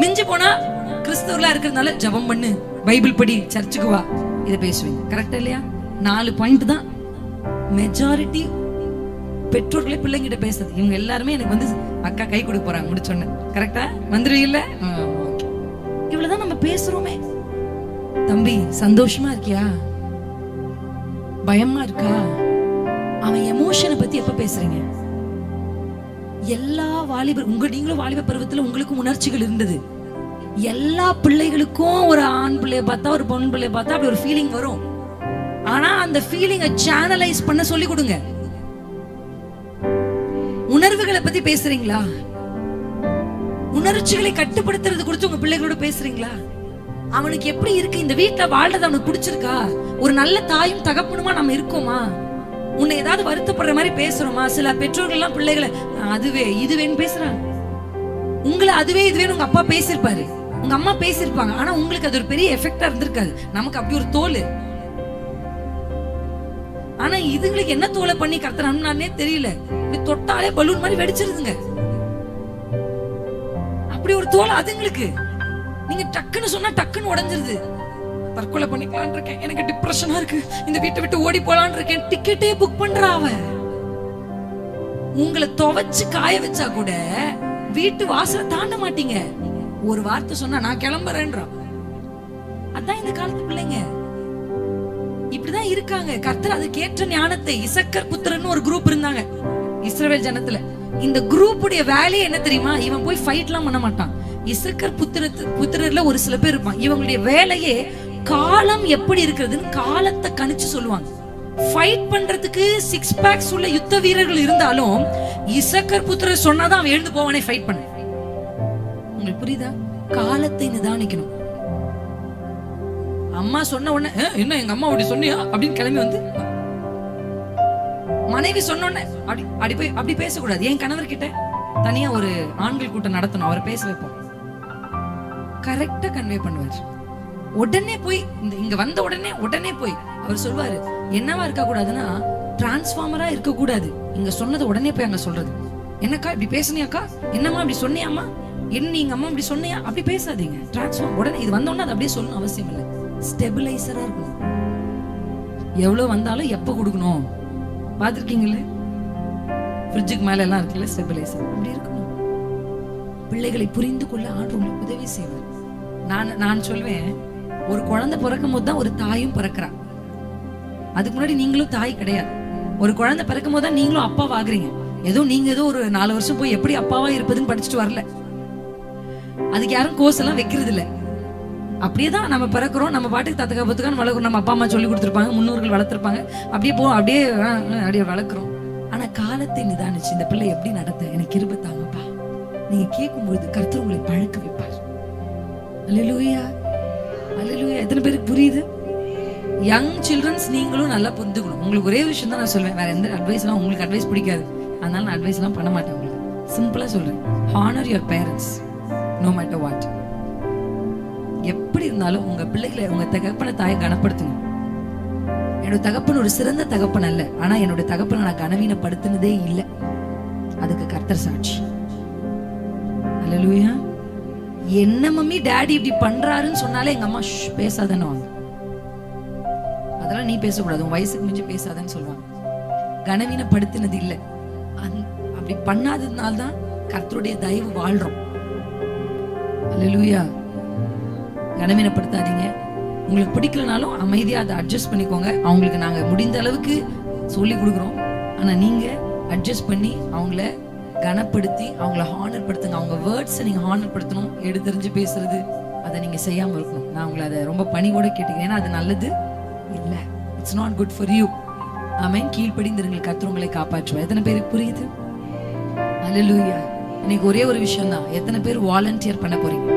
மிஞ்சு போனா கிறிஸ்தவர்களா இருக்கிறதுனால ஜெபம் பண்ணு, பைபிள் படி, சர்ச்சுக்கு வா, இதை பேசுவீங்க. கரெக்டா இல்லையா? 4 பாயிண்ட் தான் மெஜாரிட்டி பெற்றோர்களே பிள்ளைங்கிட்ட பேசுறது. இவங்க எல்லாருமே எனக்கு வந்து அக்கா கை கொடுக்க போறாங்க முடிச்சோன்னு. கரெக்டா வந்துருவீல்ல? இவ்வளவுதான் நம்ம பேசுறோமே. தம்பி சந்தோஷமா இருக்கியா, பயமா இருக்கா, அவன் எமோஷனை பத்தி எப்ப பேசுறீங்க? எல்லா வாலிபர் நீங்களும் வாலிப பருவத்துல உங்களுக்கும் உணர்ச்சிகள் இருந்தது. எல்லா பிள்ளைகளுக்கும் ஒரு ஆண் பிள்ளைய பார்த்தா ஒரு பொண்ணு பிள்ளைய பார்த்தா அப்படி ஒரு ஃபீலிங் வரும். ஆனா அந்த ஃபீலிங்கை சேனலைஸ் பண்ண சொல்லி கொடுங்க. உணர்வுகளை பத்தி பேசுறீங்களா? உணர்ச்சிகளை கட்டுப்படுத்துறது குறித்து உங்க பிள்ளைகளோட பேசுறீங்களா? அவனுக்கு எப்படி இருக்கு, இந்த வீட்டுல வாழ்றது அவனுக்கு பிடிச்சிருக்கா, ஒரு நல்ல தாயும் தகப்பனுமா நம்ம இருக்கோமா, உன்னை ஏதாவது வருத்தப்படுற மாதிரி பேசுறோமா? சில பெற்றோர்கள் எல்லாம் பிள்ளைகளை அதுவே இதுவேன்னு பேசுறாங்க. உங்களை அதுவே இதுவேன்னு உங்க அப்பா பேசிருப்பாரு, உங்க அம்மா பேசிருப்பாங்க, ஆனா உங்களுக்கு அது ஒரு பெரிய எஃபெக்டா இருந்திருக்காது. நமக்கு அப்படி ஒரு தோல். ஆனா இதுங்களுக்கு என்ன தோலை பண்ணி கர்த்தனானே தெரியல, தொட்டாலே பலூன் மாதிரி வெடிச்சிருதுங்க. அப்படி ஒரு தோல் அதுங்களுக்கு. நீங்க டக்குன்னு சொன்னா டக்குன்னு உடைஞ்சிருது. தற்கொலை பண்ணிக்கலான் இருக்கேன், எனக்கு டிப்ரெஷனா இருக்கு, இந்த வீட்டை விட்டு ஓடி போலான் இருக்கேன், டிக்கெட்டே புக் பண்றா அவ. உங்களை துவைச்சு காய வச்சா கூட வீட்டு வாசலை தாண்ட மாட்டீங்க. ஒரு வார்த்தை சொன்னா நான் கிளம்புறேன்றா. அதான் இந்த காலத்து பிள்ளைங்க இப்படிதான் இருக்காங்க. கர்த்தர் அதுக்கேற்ற ஞானத்தை, இசக்கர் புத்திரன்னு ஒரு குரூப் இருந்தாங்க இஸ்ரவேல் ஜனத்துல. இந்த குரூப்புடைய வேலையை என்ன தெரியுமா? இவன் போய் ஃபைட் எல்லாம் பண்ண மாட்டான். இசக்கர் புத்திரர்ல ஒரு சில பேர் இருப்பான். இவங்களுடைய வேலையே காலம் எப்படி இருக்கிறதுன்னு காலத்தை கணிச்சு சொல்லுவாங்க. ஃபைட் பண்றதுக்கு 6 பேக்ஸ் உள்ள யுத்த வீரர்கள் இருந்தாலும் இசக்கர் புத்திரர் சொன்னாதான் அவன் எழுந்து போவானே ஃபைட் பண்ண. உங்களுக்கு புரியுதா? காலத்தை நிதானிக்கணும். அம்மா சொன்ன உடனே என்ன எங்க அம்மா அப்படி சொன்னியா அப்படின்னு கிளம்பி வந்து, மனைவி சொன்ன உடனே அப்படி பேசக்கூடாது. என் கணவர் கிட்ட தனியா ஒரு ஆண்கள் கூட்டம் நடத்தணும், அவரை பேச வைப்போம். கரெக்டா கன்வே பண்ணுவார். உடனே போய் இங்க வந்த உடனே போய் அவர் சொல்வாரு, என்னவா இருக்க கூடாதுன்னா டிரான்ஸ்ஃபார்மரா இருக்க கூடாது. இங்க சொன்னது உடனே போய் அங்க சொல்றது. என்னக்கா இப்படி பேசுனியாக்கா, என்னம்மா இப்படி சொன்னியாமா, என்ன நீங்க அம்மா இப்படி சொன்னியா, அப்படி பேசாதீங்க. டிரான்ஸ்ஃபார்ம் உடனே இது வந்தோன்னா அது அப்படியே சொல்லணும் அவசியம் இல்லை. ஸ்டெபிலைசரா இருக்கணும். எவ்வளவு வந்தாலும் எப்ப கொடுக்கணும் பாத்திருக்கீங்களே, ஃப்ரிட்ஜுக்கு மேல எல்லாம் இருக்குல்ல ஸ்டெபிலைசர், அப்படி இருக்கணும். பிள்ளைகளை புரிந்து கொள்ள ஆண்டவர் உங்களுக்கு உதவி செய்வார். நான் சொல்வேன், ஒரு குழந்தை பிறக்கும் போது தான் ஒரு தாயும் பிறக்கிறா. அதுக்கு முன்னாடி நீங்களும் தாய் கிடையாது. ஒரு குழந்தை பிறக்கும் போது தான் நீங்களும் அப்பா ஆகுறீங்க. நீங்க ஏதோ ஒரு 4 வருஷம் போய் எப்படி அப்பாவா இருப்பதுன்னு படிச்சுட்டு வரல. அதுக்கு யாரும் கோர்ஸ் எல்லாம் வைக்கிறது இல்ல. அப்படியே தான் நம்ம பிறக்கிறோம், நம்ம பாட்டுக்கு தத்துக்கா பத்துக்கான்னு வளர்க்குறோம். நம்ம அப்பா அம்மா சொல்லி கொடுத்துருப்பாங்க, முன்னோர்கள் வளர்த்துருப்பாங்க, அப்படியே அப்படியே வளர்க்குறோம். ஆனா காலத்தை நிதானிச்சு இந்த பிள்ளை எப்படி நடத்த எனக்கு கிருபை தாங்கப்பா, நீங்க கேட்கும்பொழுது கர்த்தர் உங்களை பழக்க வைப்பார். அல்லேலூயா, அல்லேலூயா. எத்தனை பேருக்கு புரியுது? யங் சில்ட்ரன்ஸ் நீங்களும் நல்லா புரிஞ்சுக்கணும். உங்களுக்கு ஒரே விஷயம் தான் நான் சொல்வேன், வேற எந்த அட்வைஸ்லாம் உங்களுக்கு அட்வைஸ் பிடிக்காது, அதனால நான் அட்வைஸ்லாம் பண்ண மாட்டேன். உங்களுக்கு சிம்பிளா சொல்றேன், honour your parents no matter what. எப்படி இருந்தாலும் உங்க பிள்ளைகளை, உங்க தகப்பனை தாயை கனப்படுத்துங்க. என்னோட தகப்பன் ஒரு சிறந்த தகப்பன் அல்ல, ஆனா என்னோட தகப்பனை நான் கனவீனப்படுத்தினதே இல்லை. அதுக்கு கர்த்தர் சாட்சி. அல்லேலூயா. என்ன மம்மி டாடி இப்படி பண்றாருன்னு சொன்னாலே எங்க அம்மா பேசாதன்னு வாங்க, அதெல்லாம் நீ பேசக்கூடாது, உன் வயசுக்கு மிஞ்சி பேசாதன்னு சொல்லுவாங்க. கனவீனப்படுத்தினது இல்லை, அப்படி பண்ணாததுனால தான் கர்த்தருடைய தயவு வாழ்றோம். அல்லேலூயா. கனவீனப்படுத்தாதீங்க. உங்களுக்கு பிடிக்கலனாலும் அமைதியா அதை அட்ஜஸ்ட் பண்ணிக்கோங்க. அவங்களுக்கு நாங்க முடிந்த அளவுக்கு சொல்லி கொடுக்குறோம், ஆனா நீங்க அட்ஜஸ்ட் பண்ணி அவங்கள கனப்படுத்தி அவங்கள ஹானர் படுத்துங்க. அவங்க வேர்ட்ஸை நீங்க ஹானர் படுத்தணும். எடுத்தறிஞ்சு பேசுறது அதை நீங்க செய்யாம இருக்கணும். நான் உங்களை அதை ரொம்ப பணி கூட கேட்டுக்கிறேன், ஏன்னா அது நல்லது இல்ல. It's not good for you. Amen. கீழ்ப்படிந்திருங்கள், கர்த்தர் உங்களை காப்பாற்றுவார். எத்தனை பேருக்கு புரியுது? அல்லேலூயா. இன்னைக்கு ஒரே ஒரு விஷயம் தான், எத்தனை பேர் வாலண்டியர் பண்ண போறீங்க?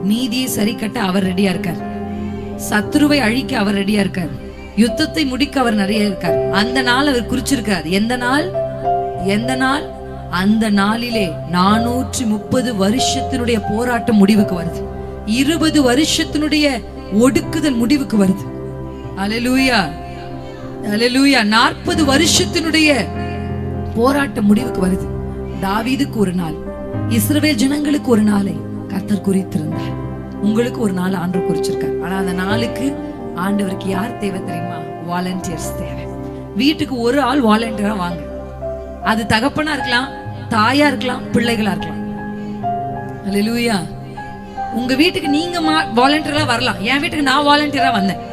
நீதியை சரி கட்ட அவர் ரெடியா இருக்கார், சத்துருவை அழிக்க அவர் ரெடியா இருக்கார், யுத்தத்தை முடிக்க அவர் நிறைய இருக்கார். அந்த நாள் அவர் குறிச்சிருக்கார். எந்த நாள்? எந்த நாள்? அந்த நாளிலே 430 வருஷத்தினுடைய போராட்டம் முடிவுக்கு வருது. 20 வருஷத்தினுடைய ஒடுக்குதல் முடிவுக்கு வருது. அல்லேலூயா, அல்லேலூயா. 40 வருஷத்தினுடைய போராட்டம் முடிவுக்கு வருது. தாவீதுக்கு ஒரு நாள், இஸ்ரவேல் ஜனங்களுக்கு ஒரு நாளை கர்த்தர் குறித்திருந்தார். உங்களுக்கு ஒரு நாள் ஆண்டவர் குறிச்சிருக்கார். ஆனா அந்த நாளுக்கு ஆண்டவருக்கு யார் தேவை தெரியுமா? வாலண்டியர்ஸ் தேவை. வீட்டுக்கு ஒரு ஆள் வாலண்டியரா வாங்க. அது தகப்பனா இருக்கலாம், தாயா இருக்கலாம், பிள்ளைகளா இருக்கலாம். அல்லேலூயா. உங்க வீட்டுக்கு நீங்க வாலண்டியரா வரலாம். என் வீட்டுக்கு நான் வாலண்டியரா வந்தேன்.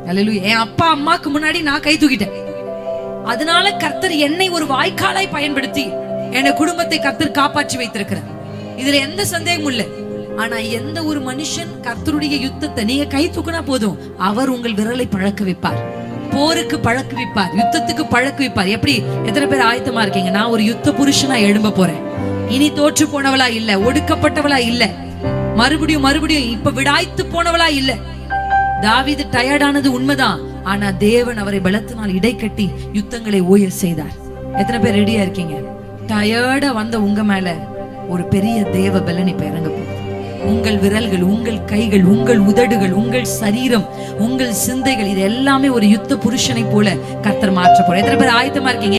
அல்லேலூயா. என் அப்பா அம்மாக்கு முன்னாடி நான் கை தூக்கிட்டேன். அதனால கர்த்தர் என்னை ஒரு வாய்க்காலாய் பயன்படுத்தி என் குடும்பத்தை கர்த்தர் காப்பாற்றி வைத்திருக்கிறார். இதுல எந்த சந்தேகமும் இல்லை. ஆனா எந்த ஒரு மனுஷன் கர்த்தருடைய யுத்தத்தை நீங்க கை தூக்கினா போதும், அவர் உங்கள் விரலை பழக்க வைப்பார், போருக்கு பழக்க வைப்பார், யுத்தத்துக்கு பழக்க வைப்பார். எப்படி? எத்தனை பேர் ஆயத்தமா இருக்கீங்க? நான் ஒரு யுத்த புருஷனா எழும்ப போறேன். இனி தோற்று போனவளா இல்ல, ஒடுக்கப்பட்டவளா இல்ல, மறுபடியும் இப்ப விடாய்த்து போனவளா இல்ல. தாவீது டயர்டானது உண்மைதான், ஆனா தேவன் அவரை பலத்தினால் இடைக்கட்டி யுத்தங்களை ஓய செய்தார். எத்தனை பேர் ரெடியா இருக்கீங்க? டயர்டா வந்த உங்க மேல ஒரு பெரிய தேவ பலன் இப்ப இறங்க போகுது. உங்கள் விரல்கள், உங்கள் கைகள், உங்கள் உதடுகள், உங்கள் சரீரம், உங்கள் சிந்தைகள், இது எல்லாமே ஒரு யுத்த புருஷனை போல கர்த்தர் மாற்ற போறார். எத்தனை பேர் ஆயத்தமா இருக்கீங்க?